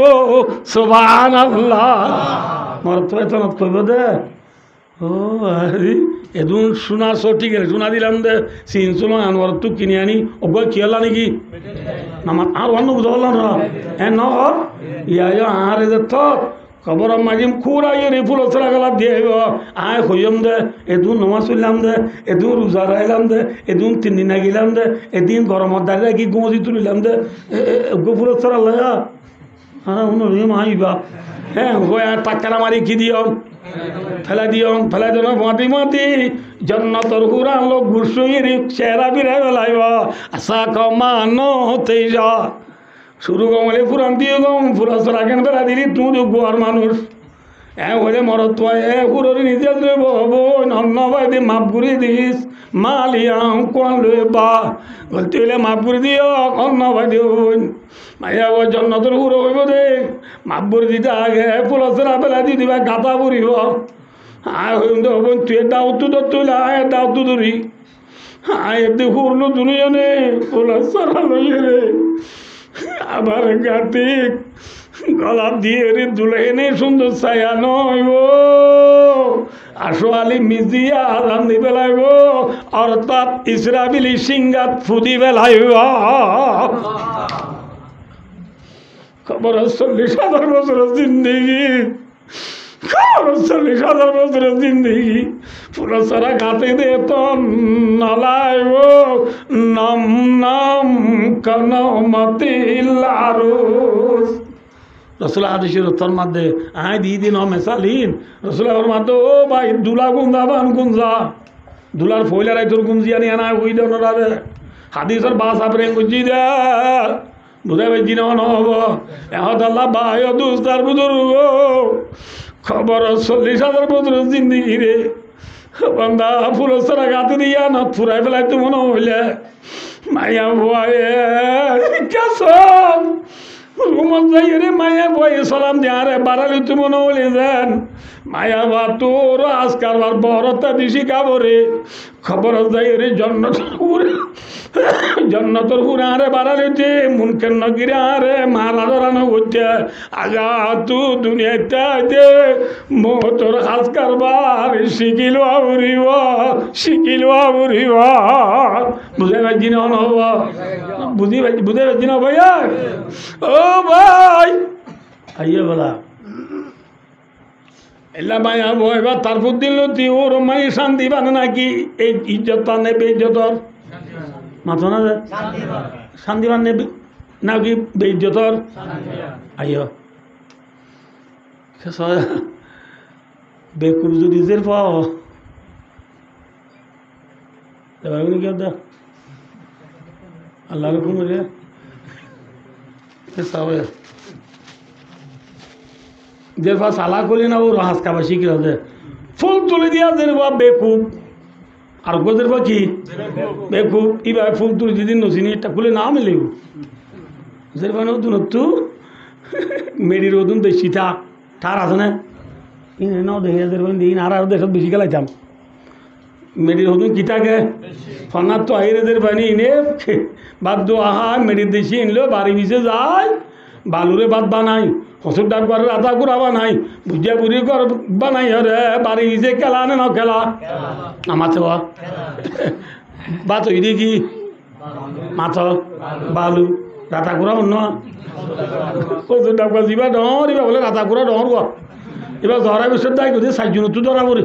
সুবহানাল্লাহ মরত তোরে তনত কইব দে ও আরে এদুন শোনা সঠিক শোনা দিলাম দে সিন শুনো আনওয়ার তু কিনে আনি ওগো কি হলা নাকি আমার আর অন্য বুঝলাম না ন ইয়া আর যে তো খবর মাঝিম খুঁড়া ইয়ে ফুল সরা গলা দিয়ে আয় হইম দে এদুন নমাজ চললাম দে এদুন রোজা রাইলাম দে এদুন 3 দিন গেলাম দে এদিন গরমত দাঁড়িয়ে কি গুঁজি তুলিলাম দে গো ফুল সরা লাগা হ্যাঁ উনি মাইবা হ্যাঁ টাক্কারা মারি কি দিও ফেলা দিও মাটি মাটি জন্নতর হুরান লোক ঘুরসইর চেহারা বিরাই বেলাইব আশা কমানো হতে যা শুরু গমলে ফুরান দিয়ে গম ফুরাস রাখেন বেলা দিলি তুই গোয়ার মানুষ হলে মরত পুরোর নিজে হব অন্য বাইদি মাপ করে দিস মালিয়াম কোন লই বা গলতি হলে মাপ করে দিও অন্য বাইদি হইন মাইয়া ওই জন্নতর হুড়ো হইব দে মাপ করে দিতে আগে ফুলসরা বেলা দি দিবা গাতা পরিব আয় হইম তো হবেন তুই দাও তো তুলে আয় দাও তো ধরি আয় এতে হুরলো দুনিয়ানে ফুলসরা লইয়ে রে আবার কার্তিক গলা দিয়ে রে দুলেনে সুন্দর ছায়া নইব আসোয়ালি মিজিয়া রান্ধি বেলাইব অর্থাৎ ইসরাবিলি সিংগাত ফুদি বেলাইব খবর 40,000 বছরের জিন্দেগি খবর 40,000 বছরের জিন্দেগি ফুলসরা গাতে দে তো নালাইব নাম নাম কনমতিল্লারুস রসুল আদেশের উত্তর মাধ্যে আয় দিন মেসালিন রসুল মাধ্যে ও ভাই দুলা গুঞ্জা বান গুঞ্জা দুলার ফইলারাই তোর গুঞ্জিয়া নিয়ে না ওই দে হাদিসের বাস আপরে গুঞ্জি দে বুঝাই বেজি নহব এহত আল্লাহ ভাই দুস্তার বুজুর্গ খবর 40,000 বছরের জিন্দিগি রে বান্দা ফুলসরা গাতে দিয়া না ফুরাই ফেলাই তো মনে হইলে মাইয়া ভয়ে কেসব রুমত যাই রে মায়া বয়ে সালাম দিয়া রে বাড়ালি তুমি মনে হলে যান মায়া বা তোর আজকাল বার বড়তা দিছি কাবরে খবর যাই রে জন্নতর হুরে আরে বাড়ালিতে মুনকের নগিরে আরে মারা ধরানো হচ্ছে আগা তু দুনিয়াতে দে মোটর হাজ কারবার শিখিল বুঝে ভাই না হব বুঝে ভাই না ভাইয়া ও ভাই আইয়ে বলা এলা মায়া এবার তারপর দিল তুই ওর মাই শান্তি বানে নাকি এই ইজ্জত নেবে ইজ্জতর মাথা না শান্তি বান নেবে নাকি বেইজ্জতর আইয় বেকুব যদি জের পাও এবার উনি কেউ দা আল্লাহ রকম রে যে পাশ আলা করি না ওর হাঁস খাবার শিখে হতে ফুল তুলে দিয়া দের বা বেকুব আর গোদের বা কি বেকুব এবার ফুল তুলে যেদিন নসিনি এটা খুলে না মিলেও যে মানে ওদুন তু মেডির ওদুন বেশি ঠার আছে না ইনে নাও দেখে দিন আর দেশত বেশি খেলাইতাম মেডির ওদুন কিটাকে ফনার তো আইরেদের বানি ইনে বাদ দো আহা মেডির দেশি ইনলেও বাড়ি মিশে যায় বালুরে বাদ বানাই হসুর ডাক করে রাতা কুড়া বানাই ভুজিয়া বুড়ি কর বানাই রে বাড়ি মিশে খেলা না নাও খেলা আমার তো বাত ওই দেখি মাছ বালু রাতা কুড়া অন্য হসুর ডাক দিবা ডর এবার বলে রাতা কুড়া ডর গো এবার জহরা বিষয় দায় করছে সাইজন তো ধরা পড়ে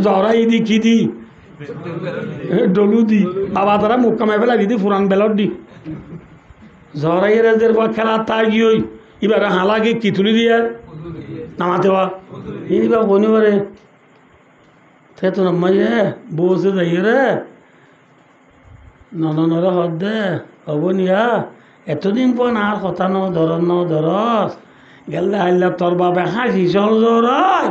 জহরা ই দি কি দি ডলু দি বাবা তারা মুখ কামাই ফেলা দিদি ফুরান বেলর দি জহরাই রাজের বা খেলা তাই গিয়ে এবার হালাকে কি তুলি দিয়ে নামাতে বা এইবার বনিবারে সে তো নামাইয়ে বসে যাই রে নরে হদ দে হব নিয়া এতদিন পর আর কথা ধরস গেলে আইলা তোর বাবা হাসি চল জরাই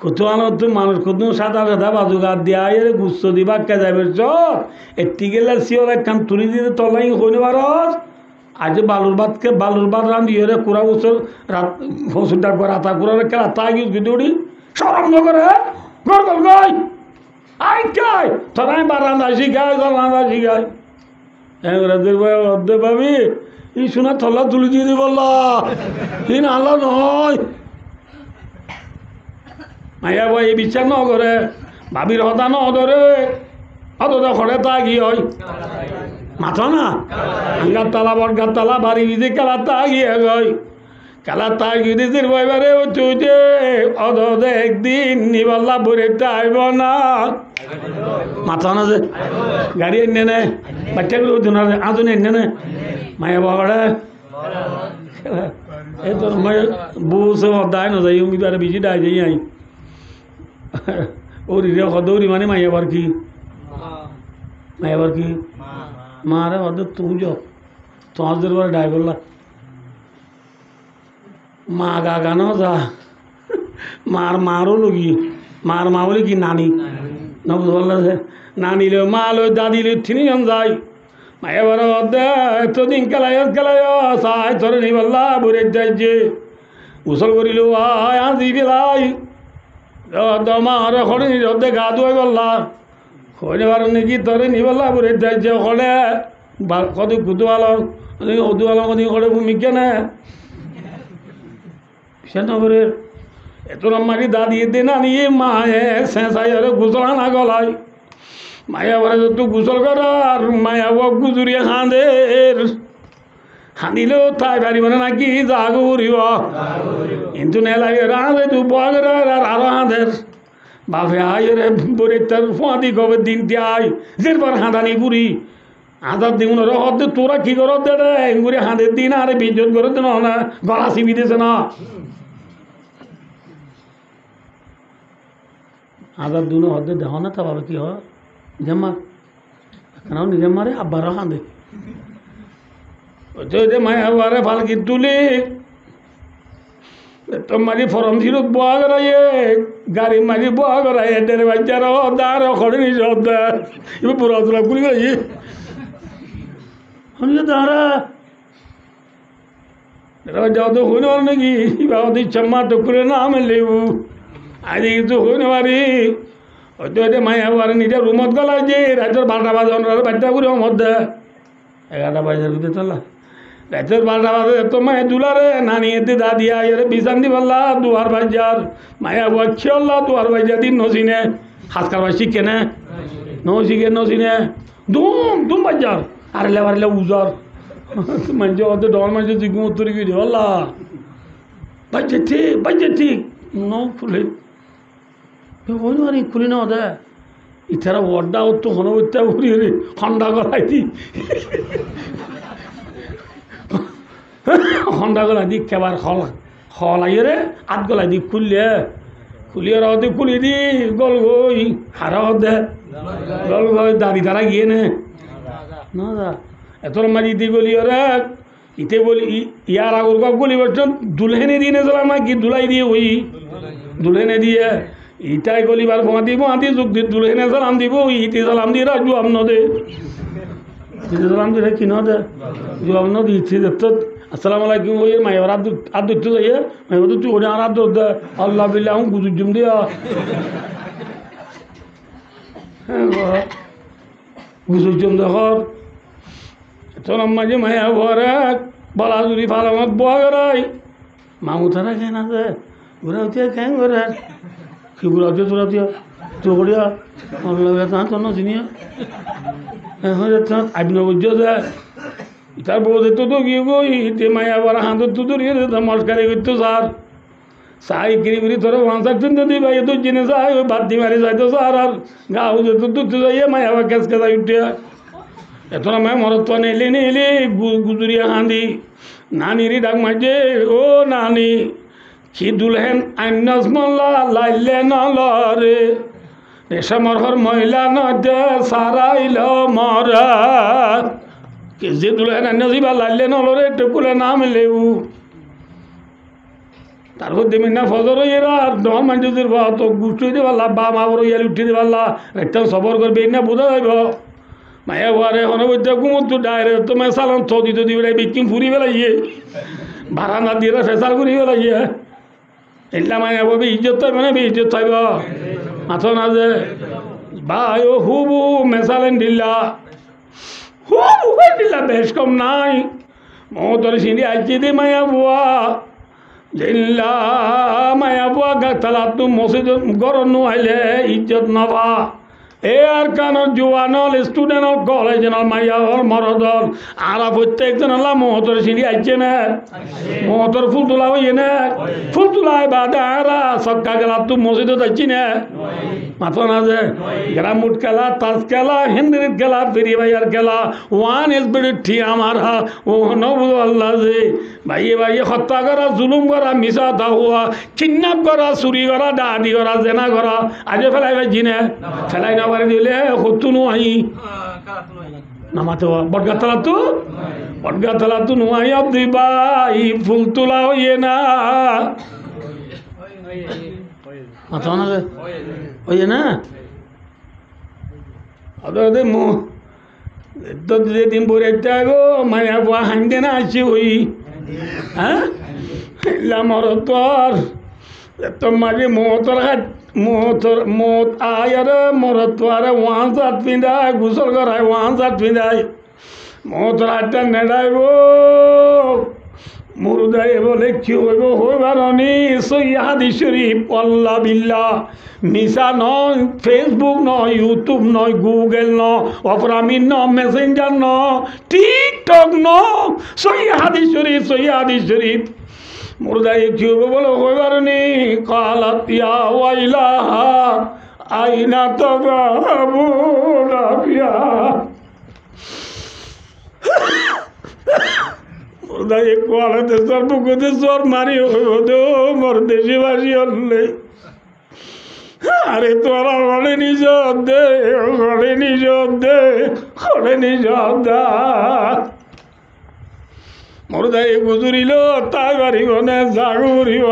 কত আনত মানুষ কত সাদা সাদা বাজু গাত দিয়া এর গুচ্ছ দিবা কে যাবে চল এটি গেলে সিওর একখান তুলি দিতে তলাই হইনি পারস আজ বালুর ভাত রান্ধি রে কুড়া বছর রাত হসুর ডাক রাতা কুড়া রেখে রাতা গিয়ে গিয়ে উড়ি সরম করে গর গর গাই আই গাই তোর আমি বার রান্ধা শিখাই গল রান্ধা শিখাই রাতের ভাই অর্ধে পাবি ই শোনা থল্লা তুলি দিয়ে দিব ই নালা নয় মাইয়া ভাই এই বিচার ন করে ভাবির হতা ন ধরে অত ঘরে তা কি হয় মাথা না আঙ্গার তালা বটগার তালা বাড়ি দিদি খেলা তা গিয়ে গই খেলা তা গিয়ে দিদির বইবারে উঠে অদ একদিন নিবাল্লা ভরে আইব না মাথা না যে গাড়ি এনে নে বাচ্চাগুলো আজনে এনে নে মায়া বাবারে এই তোর বসে দায় না যাই আমি তারা বেশি দায় যাই আই ওরি রে হদৌরি মানে মাইয়াবার কি মাইয়াবার কি মারে হদ তুই যাও তোমাদের পরে ডাই বললা মা গা গানো যা মার মারও লগি মার মা বলে কি নানি না বুঝল নানি লো মা লো দাদি লো তিনজন যাই মায়ের এতদিন খেলাই চাই ধরে নি বললা বুড়ে যাই যে গোসল করিল আয় আজি বেলাই মার হরে রদে গা ধুয়াই বললা হরে বার নাকি ধরে নি বললা বুড়ে যাই যে হরে কত কুতুয়ালো উদুয়ালো কদি হরে ভূমিকা না সে নগরে এত মারি দাদি দিন আনিয়ে মায়ে শেষাই আর গোসলা না গলায় মায়া বলে তো গোসল করার মায়া বক গুজুরিয়ে হাঁদের হাঁদিলেও তাই পারিব না নাকি জাগো উড়িব কিন্তু নেলাগে রাঁধে তু বগের আর আরো হাঁদের বাপে আয় রে বরে তার ফাঁদি কবে দিন আয় যেরপর হাঁদানি বুড়ি হাঁদার দিন হতে তোরা কি করো দে রে এগুড়ি হাঁদের দিন আরে বিজন করে দিন না গলা চিবি দিয়েছে না হাঁদার দিন হতে দেখ না তা বাবা কি হয় জমা কেন নিজে মারে আব্বারও হাঁদে যে মায়াবারে ফালকি তুলি তো মারি ফরম ছিল বোয়া করাইয়ে গাড়ি মারি বোয়া করাইয়ে ডেরে বাচ্চার দাঁড় খড়ে নিজ এবার পুরা তোলা করি গেছি দাঁড়া যাও তো হইন নাকি বাবা চম্মা টুকুরে না আমি লেবু আজ কিন্তু হইন পারি হয়তো এটা মায়া বারে নিজের রুমত গলায় যে রাতের 12টা বাজে বাচ্চা করে মধ্যে 11টা বাজার ভিতরে চলা রাতের 12টা বাজে এত মায়া দুলারে নানি এতে দাদি আয়ের বিছান দি পাল্লা দুয়ার বাজার মায়া বচ্ছে আল্লাহ দুয়ার বাজার দিন নসিনে হাতকার বাই শিখে না নসিকে নসিনে দুম বাজার আরেলে বারেলে উজার মানুষ অত ডর মানুষ জিগুম উত্তর গিয়ে আল্লাহ বাজে ঠিক ন ফুলে হইল আর খুলি না ওদের ইতারা ওয়ার্ডা তো হনবত্যা উড়ি রে হন্ডা গলাই দি হন্ডা গলাই দি কেবার হল আইয়ে রে আধ গলাই দি খুলিয়ে রাতে খুলি দি গল গই হারা দে গল গই দাড়ি তারা গিয়ে নে না দা এত মারি দি গলি ওরা ইতে বলি ইয়ার আগর কক গলি বলছেন দুলহেনে দিয়ে নেছিলাম না কি দুলাই দিয়ে ওই দুলহেনে দিয়ে ইটাই গলিবার ফোঁয়াতি যুগ দি দুলহেনে সালাম দিব ইতি সালাম দিয়ে রাজু আমন দে সালাম দিয়ে কি না দে জু আমন দি ইতি দত্ত আসসালামু আলাইকুম ওই মাইয়ার আদ দিতে যাইয়ে মাইয়া তো তুই ওরে আর আদ দে আল্লাহ বিল্লাহ আমি গুজু জুম দিয়া গুজু জুম দেখর তোর মাঝে মায়া ভরে বলা জুড়ি ফালামত বগরাই মামু তারা কেন আছে ঘুরা উঠিয়া কেন করে কি ঘুরা উঠিয়া তোরা উঠিয়া তো করিয়া তো চিনিয়া এখন আইন বুঝ যায় তার বউ যেত তো গিয়ে গই তে মায়া বড় হাঁদর তো ধরিয়ে মস্কারি করতো স্যার সাই কিরি কিরি তোর ওয়ান্সার চিনতে দিই ভাই তো জেনে যায় ওই বাদ দিয়ে মারি যাইতো স্যার আর গাও যেত দুধতে যাইয়ে মায়া বা কেস কেসাই উঠিয়া এত না মায় মরত নেলে নেলে গুজুরিয়া হাঁদি নানিরি ডাক মাঝে ও নানি কি দুলহেন আইনাস মল্লা লাইলে নলরে রেশমর মহিলা নদে সারাইল মরা কি যে দুলহেন আইনাস ইবা লাইলে নলরে টুকুলে নাম লেবু তারপর দেমি না ফজর এরা ডর মানুষদের বা তো গুষ্টি দিয়ে পারলা বা মা বড় ইয়ালি উঠে দিয়ে পারলা একটা সবর করবে না বোঝা যাইব মায়া বারে হনবদ্যা কুমতো ডায়রে তোমার সালাম থদি তো দিবে বিকিম ফুরি বেলাইয়ে ভাড়া না দিয়ে ফেসাল করি বেলাইয়ে এলা মায়া বাবু ইজ্জত থাকবে না ইজ্জত থাকব মাথো না যে ভাই ও হুবু মেসালেন দিল্লা হুবু দিল্লা বেশ কম নাই মতর সিঁড়ি আইছি দি মায়া বুয়া দিল্লা মায়া বুয়া গাছালা তু মসজিদ গরম আইলে ইজ্জত নবা এ আর কানোর জোয়ানল স্টুডেন্ট কলেজের মাইয়ার মরদল আর প্রত্যেকজন হল মহতর সিঁড়ি আইছে না মহতর ফুল তোলা হইয়ে না ফুল তোলায় বাদে আর সক্কা গেলা তু মসজিদে যাচ্ছি না মাথা না যে গ্রামুট খেলা তাস খেলা হিন্দির খেলা ফেরি ভাইয়ার খেলা ওয়ান এসবির ঠি আমার হা ও নবু আল্লাহ যে ভাইয়ে ভাইয়ে হত্যা করা জুলুম করা মিশা দাওয়া কিডন্যাপ করা চুরি করা ডাহাতি করা জেনা করা আজে ফেলাই ভাইছি না ফেলাই না পারি দিলে হতো নোয়াই নামাতে বটগাতলা তো নোয়াই অব্দি ভাই ফুল তোলা হইয়ে না মাথা না ওই না আদে মো তো যেদিন পরে গো মায়া বুয়া হাঙ্গে না আছি ওই হ্যাঁ মর তোর তো মাঝে মোতর হাত মোতর মত আয়ার মর তোর ওয়ান সাত পিঁধায় গুসল করায় ওয়ান সাত পিঁধায় মোতর হাতটা নেড়াইব মুরুদাই বলে কি হইব হইবার নি সৈয়াদি শরীফ আল্লাহ বিল্লাহ মিশা নয় ফেসবুক নয় ইউটিউব নয় গুগল ন অপরামিন ন মেসেঞ্জার ন টিকটক ন সৈয়াদি শরীফ মুরুদাই কি হইব বলে হইবার নি কালাত ইয়া ওয়াইলাহা আইনা তাযাবুনা বিয়া দেশের বুকুতে চর মারি হইব মোর দেশবাসী হলে আরে তোরা ঘরে নিজ দে ঘরে নিজ দে ঘরে নিজ দা মোর দাই গুজরিল তাই বাড়িব না জাগুরিব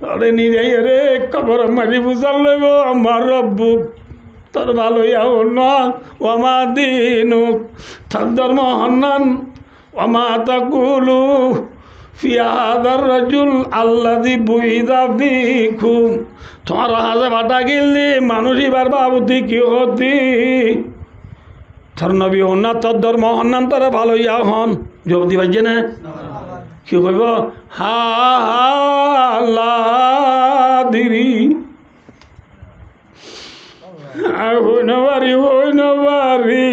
ঘরে নিজেই রে কবর মারি বুঝাল লইব আমার রব্বুক তোর ভালো ইয়াও না ওমা দিনুক তার ধর্ম হন্নান وما تقول في هذا الرجل الذي بعث فيكم তোমার হাজে বাটা গিললি মানুষ এবার বাবুতি কি হতি তোর নবী হন তোর ধর্ম হন্নান তোর ভালো ইয়া হন যদি বাজে না কি কইব হা দিরি হই নবারি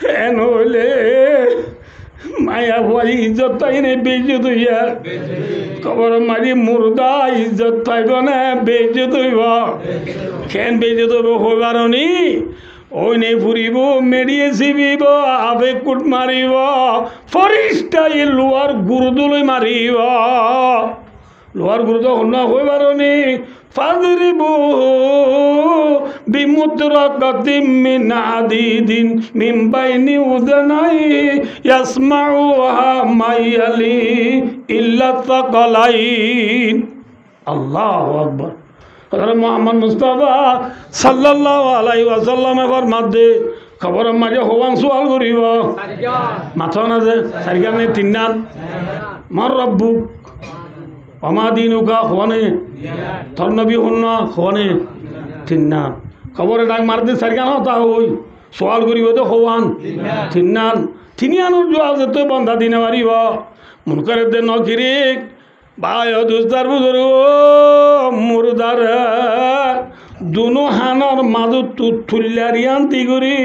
হেন হইলে মায়া ভুয়ারি ইজ্জত পাই নে বেইজ্জত হইয়া কবর মারি মুর্দা ইজ্জত পাইব না বেইজ্জত হইব কেন বেইজ্জত হইব হইবার নি ওই নেই ফুরিব মেরিয়ে চিবিব আবে কুট মারিব ফরিস্টাই লোয়ার গুরুদলৈ মারিব লোয়ার গুরুদ হন্য হইবার নি ফাজরিবু বিমুতরাকাতিম মিন আদিদিন মিন বাইনি উযনাই ইয়াসমাউহা মাইয়ালি ইল্লা তাকালাইন আল্লাহু আকবার হযরত মুহাম্মদ মুস্তাফা সাল্লাল্লাহু আলাইহি ওয়াসাল্লাম ফরমাতে খবর মাঝে হওয়ান সওয়াল করিব মাথা না যে সারিগামে তিননান মার রব্বুক ওমা দিনুকা হওয়ানে তোর নবী হন হওয়ানে তিননান খবরে ডাক মারতে সারিগান হতা হই সওয়াল করিব তো হওয়ান তিননান তিনিয়ানোর জবাব যেতে বন্ধা দিনে পারিব মন করে দে নকিরিক ভাই দুস্তার বুজুর মুরদার দুনো হানার মাজত তুল্লারি আনতি করি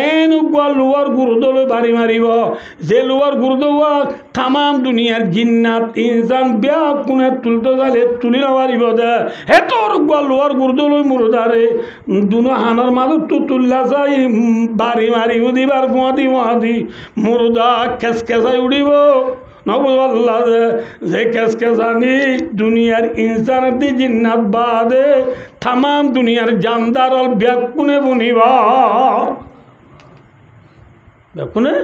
এনেকুৱা লোৱাৰ গুৰুদলৈ বাঢ়ি মাৰিব যে লোৱাৰ গুৰুদক তামাম দুনিয়াৰ জিন্নাত ইনচান বেয়া কোনে তুলতে যালে তুলি নাপাৰিব দে হেতৰ লোৱাৰ গুৰুদলৈ মুৰদাৰে দুনো হানাৰ মাজত তুল্লা চাই বাঢ়ি মাৰিব দিবাৰ গুৱাহাটী মুৰদা খেচখেচাই উঠিব নবুল্লাহ যে কেসকেসানি দুনিয়ার ইনসানতি জিন্নাত বাদে তামাম দুনিয়ার জানদার ব্যাকুনে বুনিবা ব্যাকুনে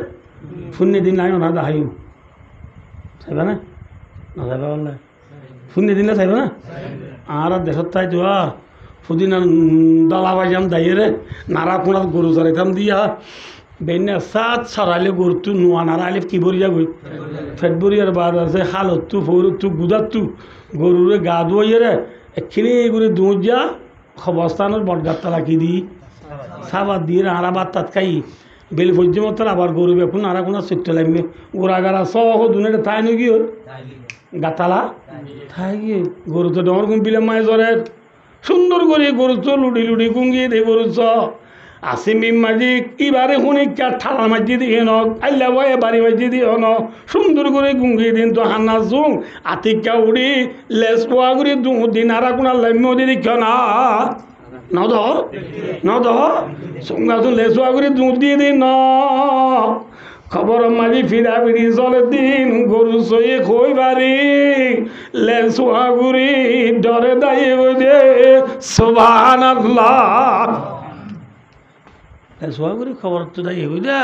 ফুন্নি দিন নাই না দাহাই চাইবা না না চাইবা বললে ফুন্নি দিন চাইবা না আর দেশত তাই যোৱা ফুদিনা দলা বাজাম দাইরে নারা কোনাত গরু চরাইতাম দিয়া বেনে সাত সরাইলে গরুটো নোয়া নারাইলে কি ভরি যাবই ফেট ভরিয়ার বাদ আছে হালতটো ফৌরতটো গুদাতটো গরুরে গা ধুয়াইরে এখিনি করে দুধ যা অবস্থানের বটগাতটা রাখি দি সাবাদ দিয়ে আরা বাদ তাত খাই বেল পর্যন্ত আবার গরু বেকুন আরা কোনো চুট্টে লাগবে গোড়াগাড়া সহ দুনিয়াটা তাই নাকি গাতালা তাই গিয়ে গরু তো ডর গুম পিলে মায় জ্বরের সুন্দর করে গরু তো লুডি লুডি গুঙ্গিয়ে দে গরু চ আসিমিম মাঝি ইবারে শুনিকা ঠালা মাঝি দিয়ে নক আল্লা বয়ে বাড়ি মাঝি দিয়ে ন সুন্দর করে গুঙ্গি দিন তো হান্না জুং আতিকা উড়ি লেস পোয়া করে দিন আর কোন লাম্য দিদি না নদ নদ সঙ্গাসুন লেস পোয়া করে দুধ দিয়ে দিন ন খবর মাঝি ফিরা ফিরি চলে দিন গরু সয়ে খই বাড়ি লেস পোয়া করে ডরে দাঁড়িয়ে বলে সুবহানাল্লাহ সোয়া করি খবর তো দাই বুঝা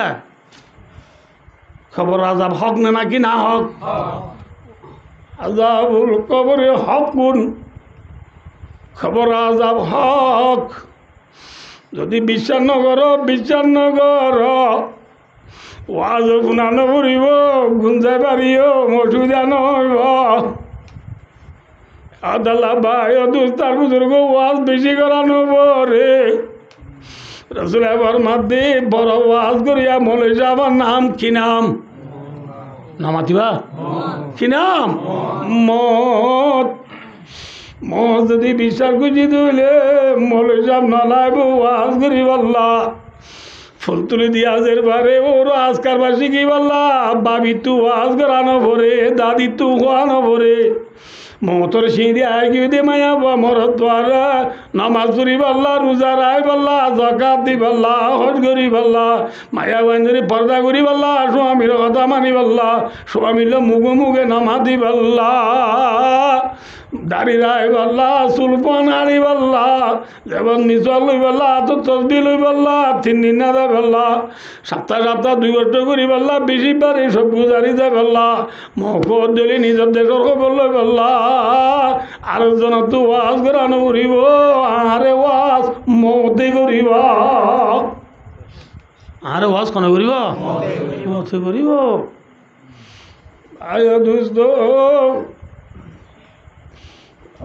খবর আজাব হক না নাকি না হক আজাবুল কবরে হকুন খবর আজাব হক যদি বিশ্বাস নগর ওয়াজ গুণানো ফুরিব গুঞ্জাই পারিও মসুদা নইব আদাল্লা ভাই দুস্তার বুজুর্গ ওয়াজ বেশি করানো রে রসুল এবার মাধ্যে বড় ওয়াজ করিয়া মলে যাবার নাম কি নাম নামাতিবা কি নাম মত মত যদি বিশ্বাস খুঁজি দিলে মলে যাব নলাইব ওয়াজ করি বললা ফুল তুলে দিয়া আজের বারে ওর আজকার বাসি কি বললা বাবি তু ওয়াজ করানো ভরে দাদি তু খোয়ানো ভরে মমতর সিঁড়ি আয় গিয়ে দে মায়া মরত দ্বারা নামাজ পড়ি পাল্লা রোজা রায় পাল্লা জাকাত দি পাল্লা হজ করি পাল্লা মায়া বান্ধরি পর্দা করি পাল্লা স্বামীর কথা মানি পাল্লা স্বামীর মুখে নামা দি পাল্লা দাড়ি রায় পাল্লা চুলপন আড়ি পাল্লা যেমন নিচল লই পাল্লা তো তসবি লই পাল্লা 3 দিন না দেয় পাল্লা সপ্তাহ 2 বছর করি পাল্লা বেশি বার এইসব গুজারি যায় পাল্লা মকর দিলি নিজের দেশের খবর লই পাল্লা আরো জন তো ওয়াজ করানো করিব আরে ওয়াজ মতে করিব আরে ওয়াজ কোন করিব মতে করিব আয় দুস্ত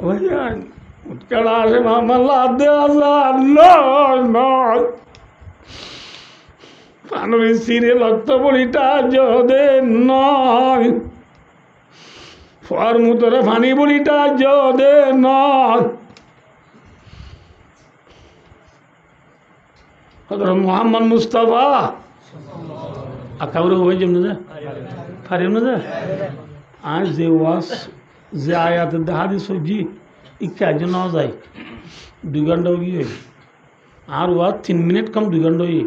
ভাইয়া উৎকাড়া আসে মামলা দেওয়া নয় পানরি সিরে লক্ত বলিটা যদে নয় ফর মুতরে ফানি বলিটা যদে নয় হযরত মুহাম্মদ মুস্তাফা আকাউরে হয়ে যেমন না ফারিম না আজ যে ওয়াজ যে আয়াত হাদিস সজি ইচ্ছা জন্য যায় 2 ঘন্টা গিয়ে আর ওয়াজ 3 মিনিট কম 2 ঘন্টা হয়ে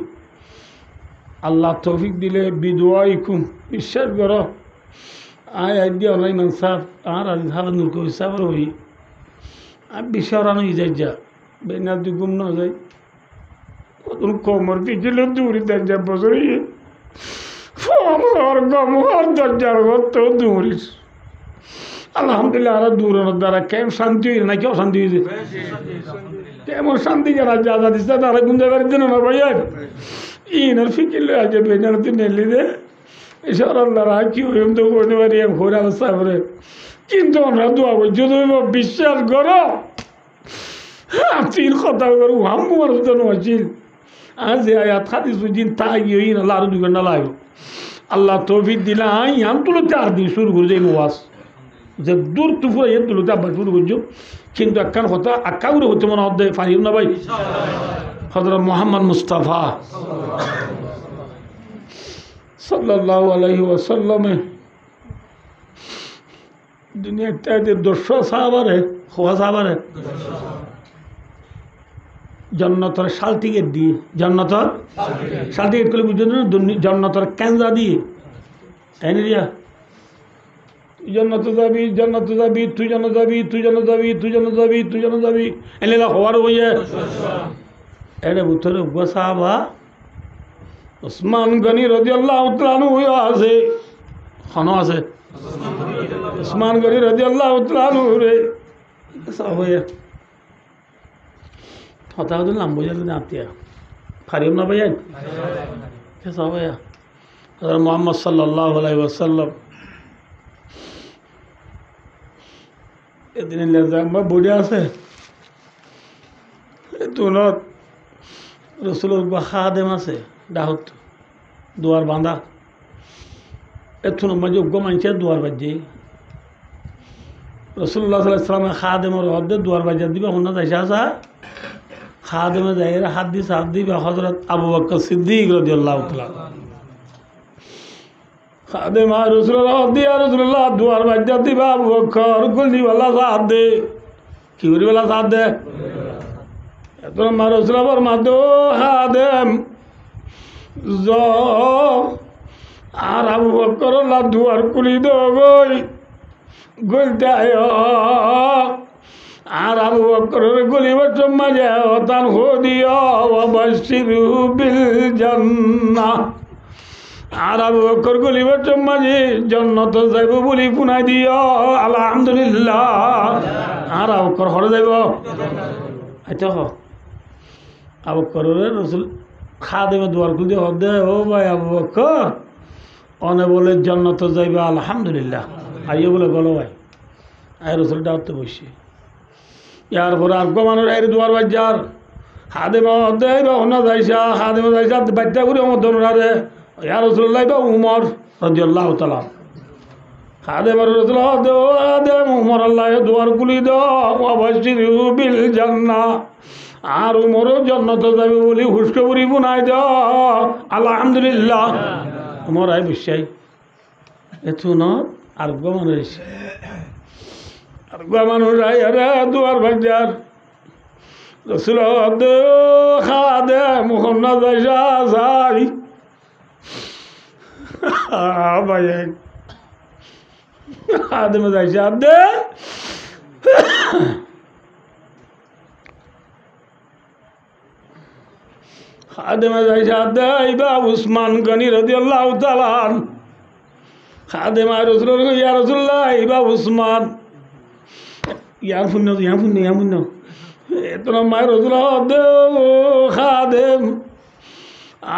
আল্লাহ তৌফিক দিলে বিদুয়াইকুম বিশ্বাস করো আয় আইডিয়া অনলাইন সাফ আর আজ হার নূর কো সাবর হই আর বিশারানো ইজাই যা বেনা দি গুম না যায় কত কোমর পিছলে দূরি দেন যা বসরি ফোর গম হর দরজার কত দূরি আলহামদুলিল্লাহ আর দূরের দ্বারা কেম শান্তি হইল না কেউ শান্তি হয়েছে কেমন শান্তি যারা যা দিচ্ছে তারা গুঞ্জা বাড়ির দিন না ভাইয়া ইনার ফিকির লয়ে আজ বেনার দিন নেলি দে এসব আল্লাহরা কি হইম তো করতে পারি ঘোরা অবস্থা করে কিন্তু আমরা দোয়া করছি যদি বিশ্বাস করো তিন কথা করো আমার জন্য আছিল আজ আয়াত হাদিস দিন তাই গিয়ে আল্লাহ আরো 2 ঘন্টা লাগবে আল্লাহ তৌফিক দিলা ইয়ান তুলো 4 দিন শুরু করে যাই ওয়াজ যে দূর তুফুরা ইয়ে তুলো আবার শুরু করছো কিন্তু একখান কথা আক্কাউরে হতে মনে হতে পারি না ভাই হযরত মুহাম্মদ মুস্তাফা সাল্লাল্লাহু আলাইহি ওয়াসাল্লাম দুনিয়াতে 200 সাহাবারে হওয়া সাহাবারে জান্নাতের শাল টিকেট দিয়ে জান্নাতের শাল টিকেট করে বুঝছেন না জান্নাতের কেন্দ্রা দিয়ে তাই না দিয়া জান্নাতে যাবি তুই জান্নাত যাবি এনে হওয়ার হইয়া এটা ভিতরে সাহাবা ওসমান গনি রাদিয়াল্লাহু তাআলা হইয়া আছে খানো আছে ওসমান গনি রাদিয়াল্লাহু তাআলা রে সাহাবা হতা হতে নাম বোঝা না আতিয়া ফারিম না ভাইয়া কে সাহাবা হযরত মুহাম্মদ সাল্লাল্লাহু আলাইহি ওয়াসাল্লাম এদিন লেজাম্বা বডি আছে তুলত রসুলের খাদেম আছে ডাহত দুয়ার বাঁধা এথুন মাঝে উগ্র মানছে দুয়ার বাজে রসুল্লাহ সাল্লামের খাদেমের অর্ধে দুয়ার বাজার দিবে হন্না যাইছে আসা খাদেমে যাই হাত দিবে হযরত আবু বকর সিদ্দিক রাদিয়াল্লাহু তাআলা খাদেমা রাসূলুল্লাহ দিয়া রাসূলুল্লাহ দুয়ার বাজ্জা দিবা আবু বকর গলি ওয়ালা সাথ দে কি করি ওয়ালা সাথ দে এত মা রাসূলুল্লাহর মাদো খাদেম জ আর আবু বকর আল্লাহ দুয়ার খুলি দো গলতে আর আবু বকরের গলিবার মাঝে তার হদিয়া ওয়াবাশিরু বিল জান্নাহ আর আবু বকর গলিবার মাঝে জান্নাত যাইব বলি পুনাই দিও আলহামদুলিল্লাহ আর আবু বকর হরে যাইব আচ্ছা আবু বকরের রাসূল খাদেমে দুয়ার খুলে দে ও ভাই আবু বকর অনে বলে জান্নাত যাইবে আলহামদুলিল্লাহ আইয়ে বলে গেল ভাই আই রাসূল ডাকতে বসে ইয়ার পরে আর মানুষ আই দুয়ার বাজার হাদেমা দেয় বা অন্য যাইসা হাদেমা যাইসা বাচ্চা করে আমার দনরারে ইয়া রাসূলুল্লাহ বা উমর রাদিয়াল্লাহু তাআলা হাদেমা রাসূলুল্লাহ দে ও আদেম উমর আল্লাহ দুয়ার খুলি দাও ওয়াবাশিরু বিল জান্নাহ আর উমরও জান্নাতে যাবে বলি খুশখবরি বুনাই দাও আলহামদুলিল্লাহ উমর আই বিশ্বাই এত না আর মানুষ আর মানুষ আই আরে দুয়ার বাজার রসুল খাদে মোহাম্মদ যাই ভাই খাদেমে যাইছে দে খাদেমে যাইছে দে ইবা উসমান গনি রাদিয়াল্লাহু তাআলা খাদেমা রাসূল ইয়া রাসূলুল্লাহ ইবা উসমান ইয়ার পুণ্য এত মায়ের রাসূলুল্লাহ দে খাদেম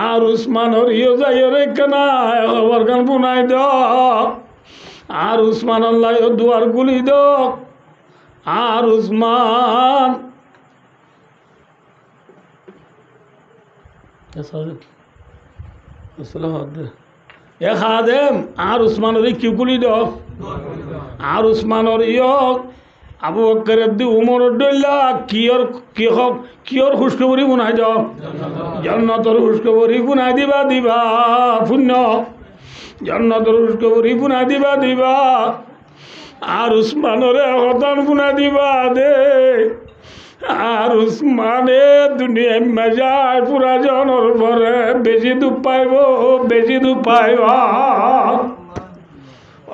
আর উসমানের ইয়ে যাই রে কেনা খবর গান পুনাই দাও আর উসমান আল্লাহ দুয়ার গুলি দাও আর উসমান এ খাদেম আর উসমানের কি গুলি দাও আর উসমানের ইয় আবু বকরের দি উমরের ডইলা কিয়র খুশখবরি গুনাই দাও জান্নাতের খুশখবরি গুনাই দিবা পুণ্য জান্নাতের খুশখবরি গুনাই দিবা আর উসমানরে হতান গুনাই দিবা দে আর উসমানে দুনিয়া মজায় পুরা জনের পরে বেশি দুঃখ পাইব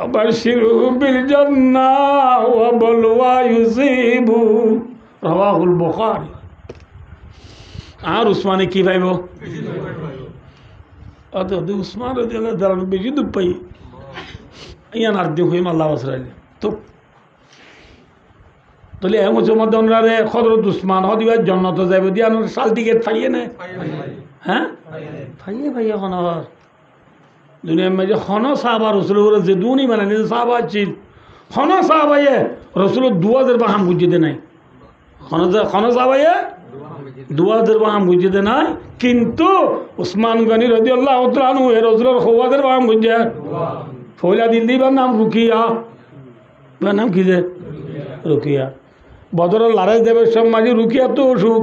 وبشره بالجنة وبلوى يصيبه رواه البخاري আর উসমানে কি পাইব অত উসমান রাদিয়াল্লাহু তাআলা বেশি দুঃখ পাই ইয়ান আর দিন হইম আল্লাহ আসরাইলে তো তাহলে এমন মদনরারে হযরত উসমান হদিবা জান্নাত যাইব দিয়ান সাল টিকেট পাইয়ে না হ্যাঁ পাইয়ে হনর দুনিয়ার মাঝে খন সাহাবা রসুলের যে দুনি মানে নিজে সাহাবা ছিল খন সাহাবাইয়ে রসুলের 2000 বাহাম বুঝিয়ে নাই খন সাহাবাইয়ে 2000 বাহাম বুঝিয়ে দে নাই কিন্তু উসমান গনি রাদিয়াল্লাহু তাআলা আনহু এ রসুলের 1000 বাহাম বুঝিয়ে ফয়লা দিল্লি বা নাম রুকিয়া বা নাম কি যে রুকিয়া বদরের লড়াই দেবের সমাজে রুকিয়া তো অসুখ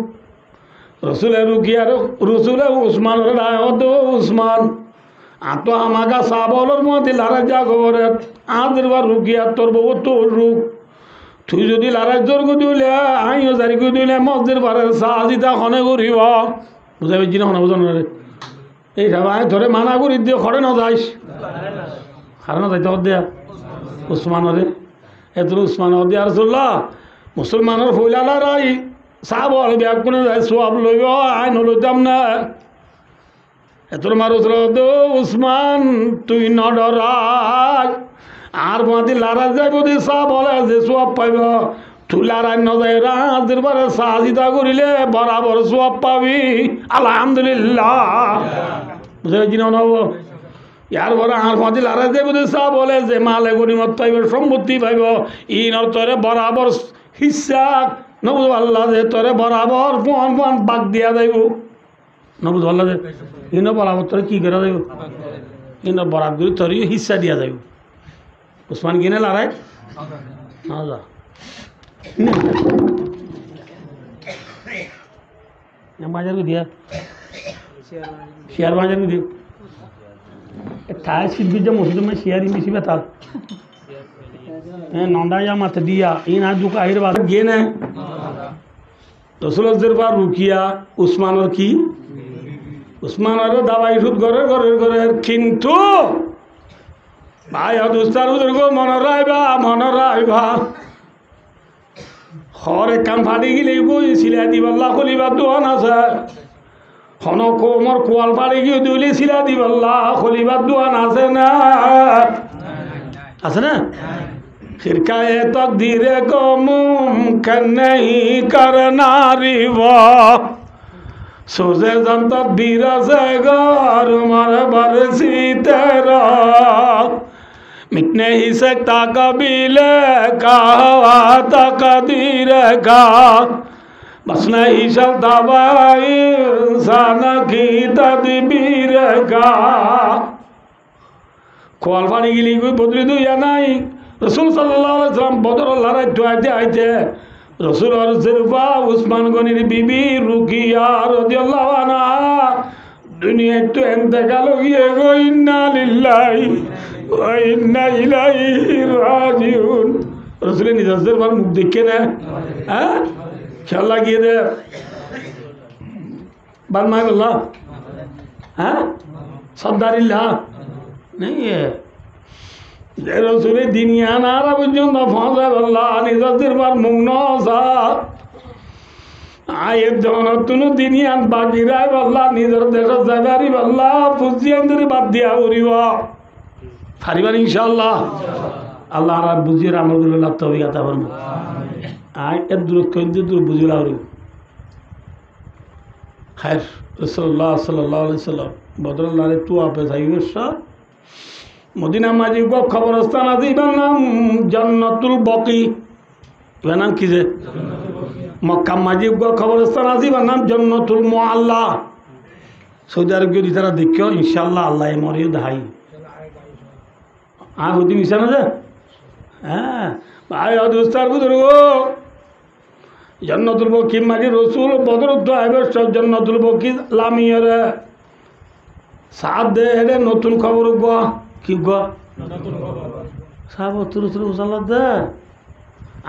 রসুলের রুকিয়ার রসুলের উসমানের রায় হতো উসমান আতো আমাকা সাবলের মধ্যে লড়াই যা খবরে আদের বার রুকিয়া তোর বউ তো অসুখ তুই যদি লড়াই জোর দিলে আইও জারি করে দিলে মসজিদ পারে সাজিতা খনে করিব বুঝাই পারছি না খনে বুঝানো রে এই সবাই ধরে মানা করি দিয়ে খড়ে না যাইস খারে না যাইতে দেয়া উসমানরে এত উসমান দিয়া রাসূলুল্লাহ মুসলমানের ফইলা রাই সাবল ব্যাগ করে যায় সব লইব আইন লইতাম না এত মারুস উসমান তুই ন ডরাই আর মাদি লড়াই যাইব দি চাহ বলে যে সব পাইব তুই লড়াই নযাই রাজের বারে সাজিদা করিলে বরাবর সব পাবি আলহামদুলিল্লাহ বুঝে পারছি না নব ইয়ার পরে আর মাদি লড়াই যাইব দি চাহ বলে যে মালে গনিমত পাইব সম্পত্তি পাইব ইনর তোরে বরাবর হিসা নবুজ আল্লাহ যে তোরে বরাবর পান বাগ দিয়া যাইব নবুজ আল্লাহ যে ইনো বরাবর তোরে কি করা যাইব ইনো বরাবর করে তোর হিসা দিয়া যাইব উসমান কিনে লড়াই না যা বাজার দিয়া শেয়ার বাজার দিয়ে খায় সিদ্ধি যে মসজিদ में शेयर ही मिसी बता नौंदा या मत दिया इन आज जो काहिर बात गे ने रसूल दरबार रुकिया उस्मान और की उस्मान और दवाई शुद्ध करे करे करे किंतु भाई दोस्तार उधर को मन राइबा हर एक काम फाड़ी गई को सिला दी बल्ला खोली बात दुआ ना से हनो को मोर कोल फाड़ी गई दुली सिला दी बल्ला खोली बात दुआ ना से ना আছে না खिरकाए तकदीर को मुमकिन नहीं करना रिवा सोचे जम तकदीर से घर मर बरसी तेरा मिटने ही सकता कबीले का हवा तकदीर का बस नहीं चलता भाई इंसान की तदबीर का खोल पानी के लिए कोई बदली दो या नहीं रसूल सल्लल्लाहु अलैहि वसल्लम बदर लड़ाई तो आते रसूल और सिर्फा उस्मान गनी बीबी रुकिया रदियल्लाहु अन्हा दुनिया तो इंतकाल हो गया गो इन्ना लिल्लाहि व इन्ना इलैहि राजिऊन रसूल ने दस बार मुख देखे ना हैं ख्याल लगिए दे बलमा अल्लाह हैं सद्दारिल्लाह नहीं है रसूल दुनिया नारा बुझुन फांसा अल्लाह निजर बार मुंगनो सा आये दोनों तुनु दुनिया बाकी राय अल्लाह निजर देश जगारी अल्लाह पुजी अंदर बात दिया उरिवा फारिबार इंशाअल्लाह अल्लाह रब बुझी रामल गुल्ला तौफीक अता फरमा आय एदुर कोइदुर बुझला उरि खैर रसूलुल्लाह सल्लल्लाहु अलैहि वसल्लम बदरुल्लाह रे तू आपे साइवेशा मदीना माजी को खबरस्तान आदि नाम जन्नतुल बकी नाम की जे मक्का माजी को खबरस्तान आदि नाम जन्नतुल मुअल्ला सऊदी अरब के तरह देखियो इंशाअल्लाह अल्लाह मरियो दहाई आ होती मिशन है हां भाई और दोस्तार बुजुर्गो जन्नतुल बकी माजी रसूल बदर तो आइबे सब जन्नतुल बकी लामियर साथ दे हेडे नतुन खबर गो কি গো সাব তুরু তুরু উসালা দে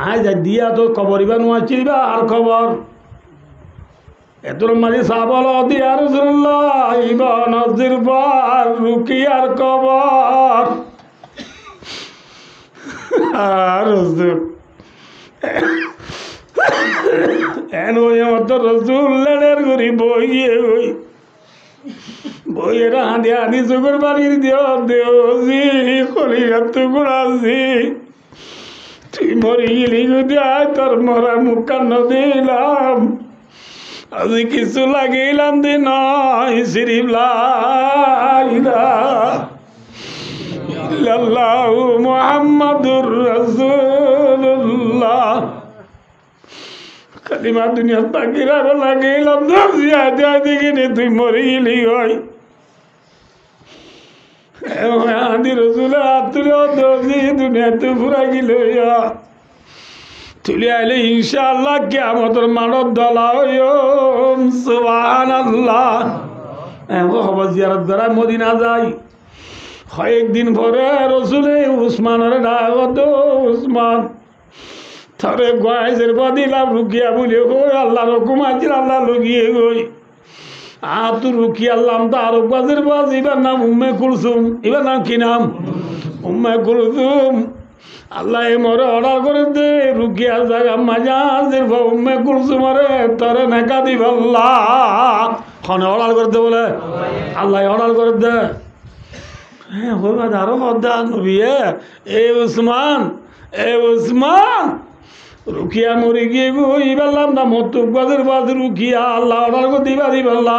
আয় যা দিয়া তো কবরিবা নোয়া চিবা আর খবর এতর মাঝে সাবল দিয়া রাসূলুল্লাহ ইবা নজর বার রুকিয়ার কবর আর রাসূল এনো মত রাসূল লেনের গরি বইয়ে ওই বইয়েরা হাঁদি হাঁদি চোখের বাড়ির দেও দেও জি খলি তো গুড়াছি তুই মরি গেলি যদি আয় তোর মরা মুখ কান্ন দিলাম আজ কিছু লাগিলাম দি নয় সিরিফ লাল্লাহু মুহাম্মাদুর রাসূলুল্লাহ কালিমা দুনিয়া তাকিরা লাগিলাম দর্জি আদি আদি কিনে তুই মরি গেলি হয় आदि रसूल तुलो दोजी दुनिया तो पूरा गिलो या तुले आले इंशाअल्लाह कियामतर मानो दलायो सुबहानाल्लाह वो खबर जियारत करा मदीना जाई एक दिन परे रसूल उस्मान रे डाको दो उस्मान थारे गोआइजेर बदिला रुकिया बोले हो अल्लाहर हुकुम आज अल्लाह लगिए गई तू रुकिया अल्लाह तारुक बाजिर बाज इबार नाम उम्मे कुलसुम इबार नाम की नाम उम्मे कुलसुम अल्लाह मोरे ऑर्डर करे दे रुकिया जागा मजाजिर उम्मे कुलसुम रे तोरे नेका दी अल्लाह खाने ऑर्डर कर दे बोले अल्लाह ऑर्डर कर दे हो दारो मद्दा नबी ए उस्मान रुकिया मरी गए गो इबाल्लाम ना मत बाजिर बाज रुकिया अल्लाह ऑर्डर को दिबा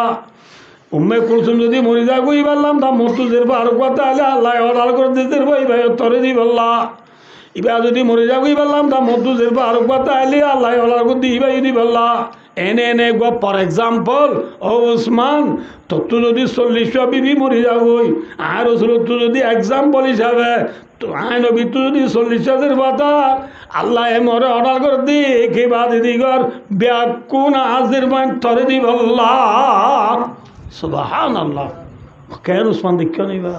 उम्मे कुलसुम यदि मरी जा गो इबाल्लाम ना मत जेर बार को ताले अल्लाह ऑर्डर कर दे देर भाई भाई तोरे दिबल्ला इबा यदि मरी जा गो इबाल्लाम ना मत जेर बार को ताले अल्लाह ऑर्डर को दिबा दिबल्ला এনে এনে গো ফর এক্সাম্পল ও উসমান তো যদি 40 বিবি মরি যাবই আর রসুল তো যদি এক্সাম্পল হিসাবে তো আয় নবী তো যদি 40 কথা আল্লাহ মরে অর্ডার করে দি কে বাদ দিগর ব্যাকুন হাজির মান তরে দিব আল্লাহ সুবহানাল্লাহ কেন উসমান দেখো নিবা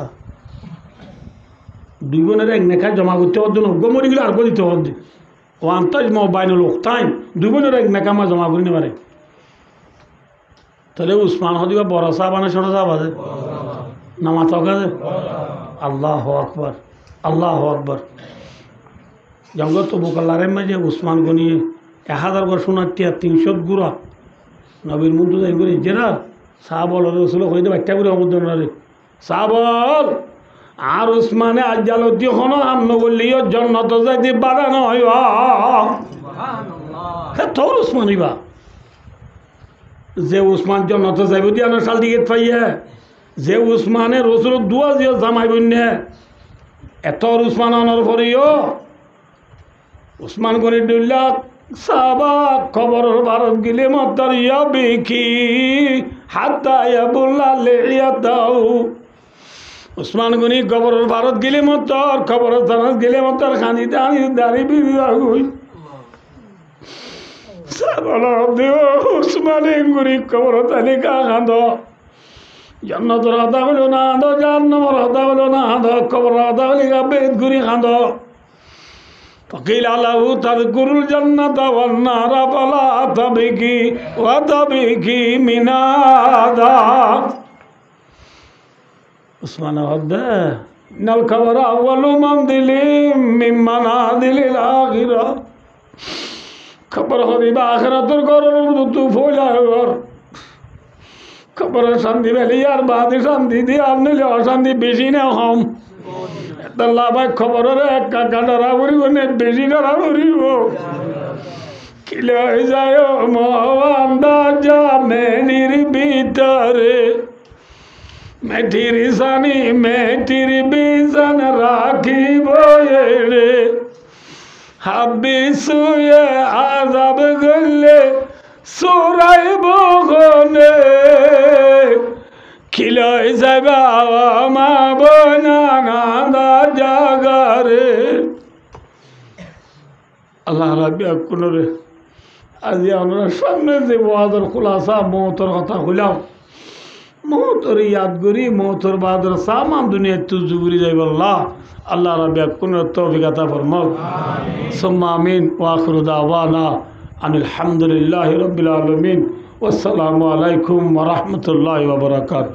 দুই বোনের এক নেখায় জমা করতে হওয়ার জন্য গোমরি গেলে আর দিতে হচ্ছে ওয়ান তাজ মোবাইল টাইম দুই বোনের এক নেকামা জমা করে নিতে পারে তাহলে উসমান হদিবা বড় সাহাব আনে ছোট সাহাব আছে নামা তকাছে আল্লাহ আকবর আল্লাহ আকবর জঙ্গল তো বোকাল্লারে মাঝে উসমান গনিয়ে 1000 করে শোনার 300 গুড়া নবীর মন্ত্র যাই করে জেনার সাহাবল রসুল হইতে বাচ্চা করে অবদানে সাহাবল আর উসমানে আজ্জালতি হনো আমন বললিও জন্নত যাইতে বাধা নয় তোর উসমানিবা যে উসমান জন্নত যাইব দিয়ে আনার সাল দিকে পাইয়া যে উসমানে রসুল দুয়া দিয়ে জামাই বন্যে এত উসমান আনার পরেও উসমান করে দুল্লা সাবা খবর ভারত গেলে মতার ইয়া বেকি হাতা ইয়া বললা লেয়া দাও উসমান গনি খবর ভারত গেলে মতর খবর জানাত গেলে মতর খানি দাঁড়ি দাঁড়ি বিবি আগুই সাবলা দেও উসমানে গনি খবর তালিকা খাঁদ জান্নাতের আদা হলো না আদা জাহান্নামের আদা হলো না আদা খবর আদা হলে বেদ ঘুরি খাঁদ فقيل له تذكر الجنة والنار فلا تبكي وتبكي من هذا عثمان هذا إن الخبر أول منزل من منازل الآخرة خبر خبر آخرة القرر تو فولا خبر শান্তি বেলি আর বাদে শান্তি দিয়ে আপনি অশান্তি বেশি না হম আল্লাহ ভাই খবরের এক কাকা ডরা করিব না বেশি ডরা করিব কিলে হয়ে যায় মহান্দা মেনির ভিতরে মেটির সানি মেটির বিজান রাখিব এড়ে হাবি শুয়ে আজাব গলে সুরাইব গনে খিলয় যাবা মা বনানা জাগারে আল্লাহ রাব্বি আকুনরে আজ আমরা সামনে যে ওয়াজের খুলাসা মওতের কথা খুলাম মওতের ইয়াদ করি মওতের বাদর সামান দুনিয়া তুজুবরি যাইব আল্লাহ রাব্বি আকুনরে তৌফিক আতা ফরমাও আমিন সুম্মা আমিন ওয়া আখিরু দাওয়ানা আনিল হামদুলিল্লাহি রাব্বিল আলামিন والسلام عليكم ورحمة الله وبركاته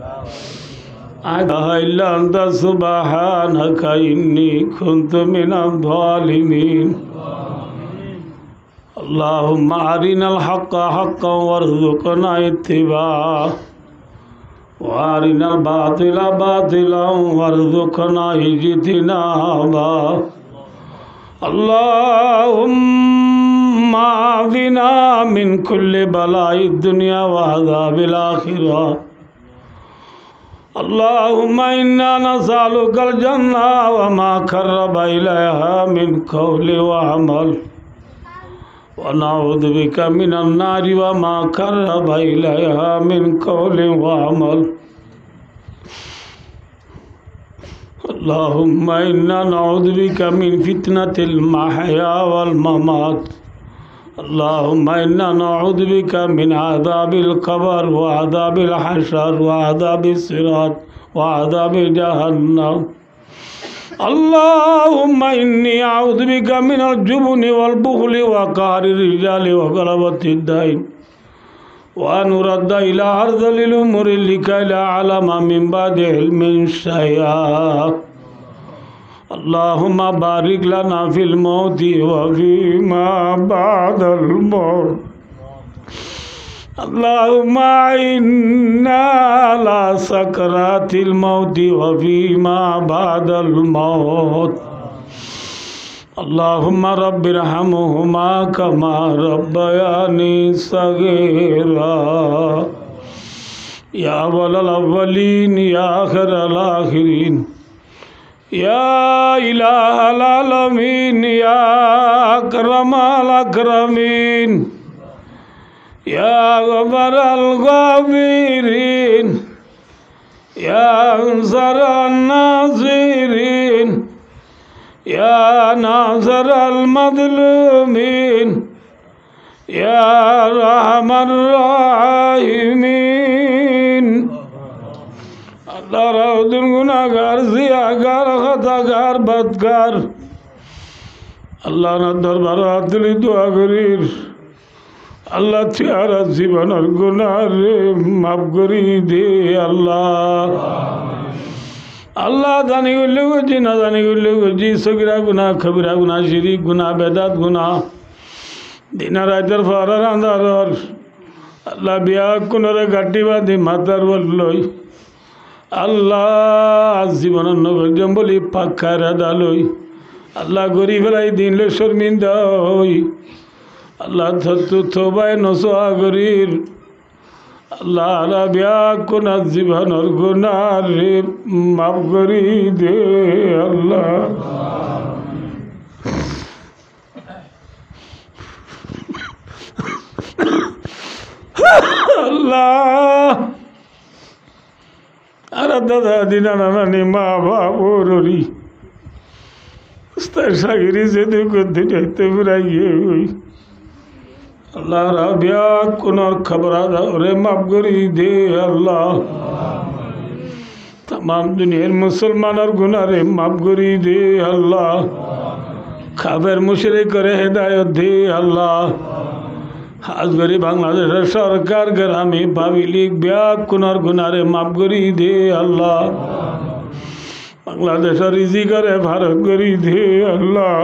إلا أنت سبحانك إني كنت من الظالمين اللهم أرنا الحق حقا وارزقنا اتباعه وأرنا الباطل باطلا وارزقنا اجتنابه اللهم عافنا من كل بلاء الدنيا وعذاب الآخرة اللهم إنا نسألك الجنة وما قرب إليها من قول وعمل ونعوذ بك من النار وما قرب إليها من قول وعمل اللهم إنا نعوذ بك من فتنة المحيا والممات اللهم إنا نعوذ بك من عذاب القبر وعذاب الحشر وعذاب الصراط وعذاب جهنم اللهم إني أعوذ بك من الجبن والبخل وقهر الرجال وغلبة الدين وأن أرد إلى أرض الأمور لكي لا أعلم من بعد علم شيئا اللهم بارك لنا في الموت وفيما بعد الموت اللهم أعنا على سكرات الموت وفيما بعد الموت اللهم رب ارحمهما كما ربياني صغيرا يا أول الأولين يا آخر الآخرين يا إله العالمين يا أكرم الأكرمين يا غفر الغافرين يا أنصر الناصرين يا ناصر المظلومين يا أرحم الراحمين আল্লাহ রাউদুল গুনাহগার জিয়াগার খাতাগার বদকার আল্লাহ না দরবার তুলি দোয়া করির আল্লাহ চেহারা জীবনের গুনাহ মাফ করি দে আল্লাহ আল্লাহ জানি করলে করছি না জানি করলে করছি সগিরা গুনাহ কবিরা গুনাহ শিরিক গুনাহ বেদাত গুনাহ দিনা রাতের ফারার আন্ধার আল্লাহ বিয়া কোনরে গাটি বাঁধি মাতার বললই আল্লাহ জীবনের নগর জম্বলি পাক্কা রাদালই আল্লাহ গরিব ফেলাই দিনলে শর্মিন্দা হই আল্লাহ থতু থবায় নসোয়া গরির আল্লাহ আলাবিয়া কোন জীবনের গুনাহ রে মাফ করি দে আল্লাহ আল্লাহ আর দাদা দিনা নানি মা বাবরি সাগিরি যে করতে যাইতে বেড়াইয়ে ওই আল্লাহ রাবিয়া কোন খবর রে মাফ করি দে আল্লাহ তাম দুনিয়ার মুসলমানের গুনারে মাফ করি দে আল্লাহ খাবের মুশরিক করে হেদায়ত দে আল্লাহ আজগরি বাংলাদেশের সরকার গ্রামে পাবলিক ব্যাগ কোনার গুনারে মাফ করি দে আল্লাহ বাংলাদেশের রিজি করে ভারত করি দে আল্লাহ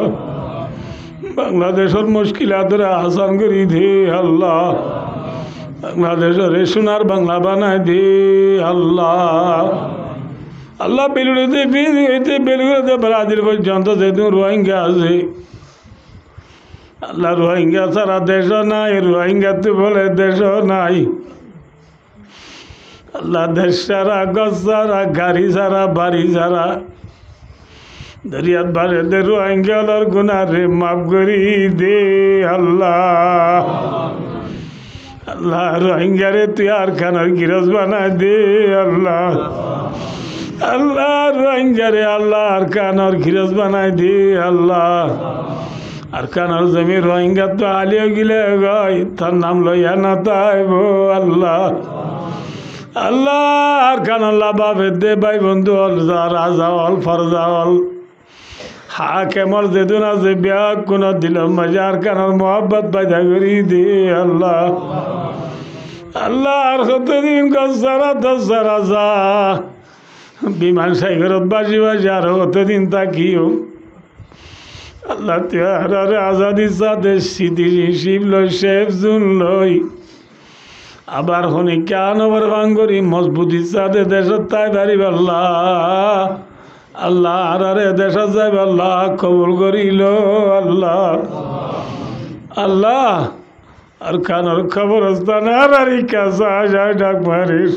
বাংলাদেশের মুশকিলাতরে আসান করি দে আল্লাহ বাংলাদেশের সোনার বাংলা বানায় দে আল্লাহ আল্লাহ বেলুড়েতে বেলুড়েতে ব্রাজিল পর্যন্ত যেহেতু রোহিঙ্গা আছে আল্লাহ রোহিঙ্গা সারা দেশ নাই রোহিঙ্গা তো বলে দেশ নাই আল্লাহ দেশ সারা গছ সারা গাড়ি সারা বাড়ি সারা দরিয়াত বারে দে রোহিঙ্গার গুনারে মাফ করি দে আল্লাহ আল্লাহ রোহিঙ্গারে তুই আর খানার গিরজ বানায় দে আল্লাহ আল্লাহ রোহিঙ্গারে আল্লাহ আর খানার গিরজ বানায় দে আল্লাহ আর কানার জমি রোহিঙ্গা তো আলিয়া গিলে গাই তার নাম লইয়া না তাইব আল্লাহ আল্লাহ আর কানাল্লাহ বাবে দে ভাই বন্ধু অল রাজা অল ফরজা অল হা কেমর যেদিন আছে বিয়া কোন দিল মজার কানার মোহাব্বত বাইদা করি দে আল্লাহ আল্লাহ আর কতদিন সারা 10 রাজা বিমান সাইগরত বাজি বাজি আর কতদিন তাকিও আল্লাহ তেহারে আজাদি সাথে সিদ্ধি শিব লই শেফ জুন লই আবার হনি কেন আবার ভাঙ্গরি মজবুতি সাথে দেশত তাই বাড়িব আল্লাহ আল্লাহ আরে দেশত যাইব আল্লাহ কবুল করিল আল্লাহ আল্লাহ আর খানোর খবরস্থান আর কাছা যায় ডাক মারিস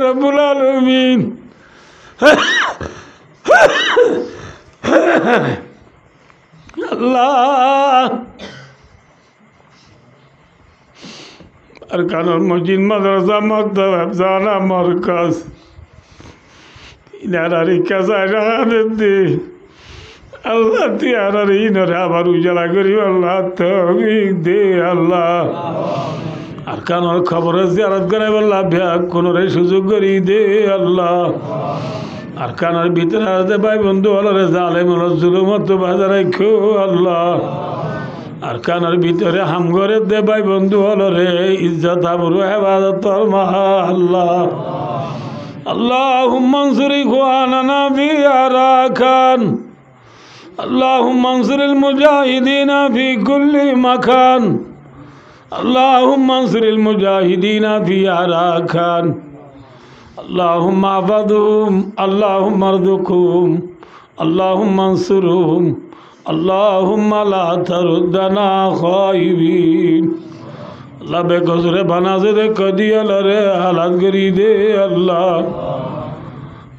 রব্বুল আলামিন আল্লাহ আর কানোর মসজিদ মাদ্রাসা মক্তব হাফজানা মারকাজ ইনারারি কাজায় রাখা দে আল্লাহ তুই আর ইনরে আবার উজালা করি আল্লাহ তৌফিক দে আল্লাহ আর কানোর খবরে জিয়ারত করে আল্লাহ ব্যাগ কোনরে সুযোগ করি দে আল্লাহ আর কানোর ভিতরে আছে ভাই বন্ধু হলরে জালেম হল জুলুমত বাজার রাখো আল্লাহ আর কানোর ভিতরে হাম করে দে ভাই বন্ধু হলরে ইজ্জত আবরু হেফাজত মহা আল্লাহ আল্লাহুম্মা আনসুর ইখওয়ানানা ফি আরাকান আল্লাহুম্মা আনসুরিল মুজাহিদিনা ফি কুল্লি মাকান اللهم انصر المجاهدين في أراكان اللهم احفظهم اللهم ارزقهم اللهم انصرهم اللهم لا تردنا خائبين اللہ بے گزر بنا سے دے کدی لرے حالات کری دے اللہ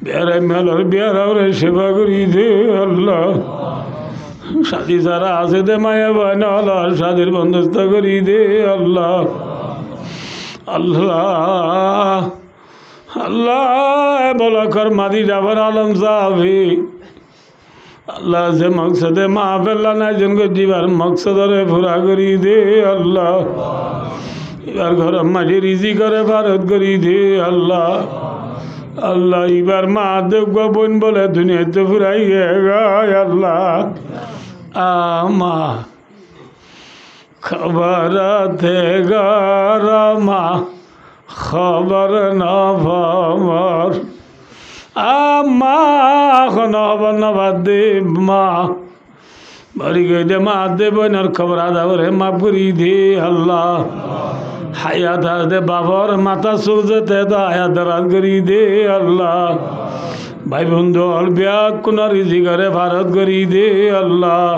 بیارے ملر بیارے شفا کری دے اللہ শাদি যারা আছে দে মায়া বায়না আল্লাহ শাদির বন্দোবস্ত করি দে আল্লাহ আল্লাহ আল্লাহ বলা কর মাদি যাবার আলম সাহাবি আল্লাহ যে মকসদে মাহফিল্লা নাই জনকে জীবার মকসদরে পুরা করি দে আল্লাহ এবার ঘর মাঝে রিজি করে ভারত করি দে আল্লাহ আল্লাহ এবার মা দেব বোন বলে দুনিয়াতে ফুরাই গায় আল্লাহ আমা খবর গারা মা খবর নভর আমা খবর নবাদে মা বাড়ি গেলে মা দেব বোনের খবর আদাবরে মা পুরি দে আল্লাহ হায়াত দে বাবার মাথা সুজতে তো হায়াত রাত করি দে আল্লাহ ভাই বন্ধু ব্যাগ কোন রিজি করে ভারত করি দে আল্লাহ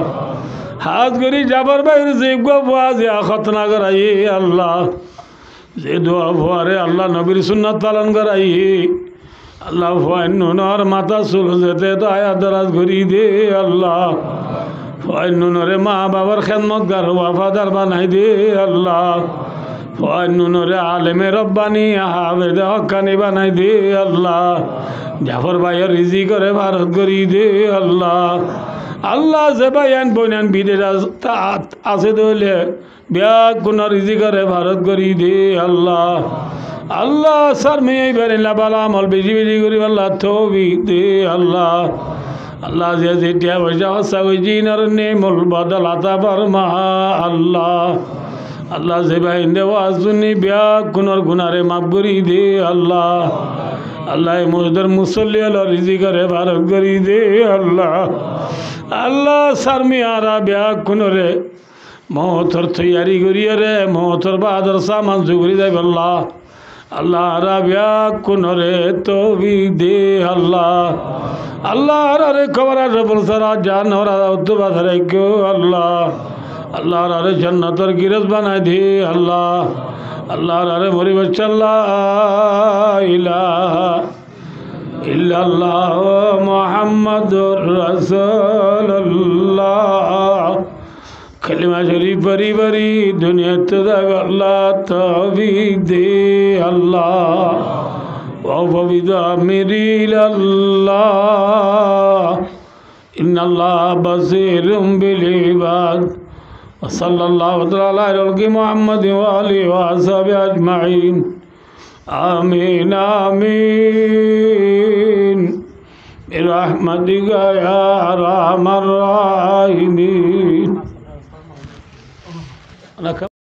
হাত করি যাবার বাইরে যে যে খতনা করাই আল্লাহ যে দোয়া ভুয়ারে আল্লাহ নবীর সুন্নাত পালন করাই আল্লাহ ফাইনুনর মাথা সুজতে তো হায়াত রাত করি দে আল্লাহ ফাইনুনরে মা বাবার খেদমত গার ওয়াফাদার বানাই দে আল্লাহ ফাইনুনরে আলেমে রব্বানি হাফেজ হক্কানি বানাই দে আল্লাহ জাফর ভাইয়ের রিজি করে ভারত করি দে আল্লাহ আল্লাহ যে ভাইয়ান বইনান বিদেশ আছে দলে ব্যাগ কোন রিজি করে ভারত করি দে আল্লাহ আল্লাহ স্যার মেয়ে বেরিলা বালা আমল বেশি বেশি করি আল্লাহ থবি দে আল্লাহ আল্লাহ যে যেটা পয়সা হসা ওই জিনার নেমল বদলাতা বর্মা আল্লাহ আল্লাহ যে ভাই দেওয়াজ শুনি ব্যাগ গুনার গুনারে মাফ করি দে আল্লাহ আল্লাহ মুজদর মুসল্লি আল্লাহ রিজি করে ভারত করি দে আল্লাহ আল্লাহ সারমিয়ারা ব্যাগ গুনরে মহতর তৈয়ারি করিয়ে রে মহতর বাদর সামান জুগরি যাই আল্লাহ আল্লাহ রা ব্যাগ গুনরে তৌফি দে আল্লাহ আল্লাহ রে খবর বলসারা জান ওরা উত্তর রাখো আল্লাহ আল্লাহ রে জান্নাতের গিরজ বানাই দে আল্লাহ আল্লাহ রে পরিবেশ আল্লাহ ইলাহা ইল্লাল্লাহ মুহাম্মাদুর রাসূলুল্লাহ কলিমা শরীফ বরি বরি দুনিয়াতে আল্লাহ তৌফিক দে আল্লাহ ওয়া বিদামিরিল আল্লাহ ইন্নাল্লাহ বাসীরুম বিল ইবাদ وصلى الله تعالى على محمد وآله وصحبه أجمعين آمين آمين برحمتك يا أرحم الراحمين.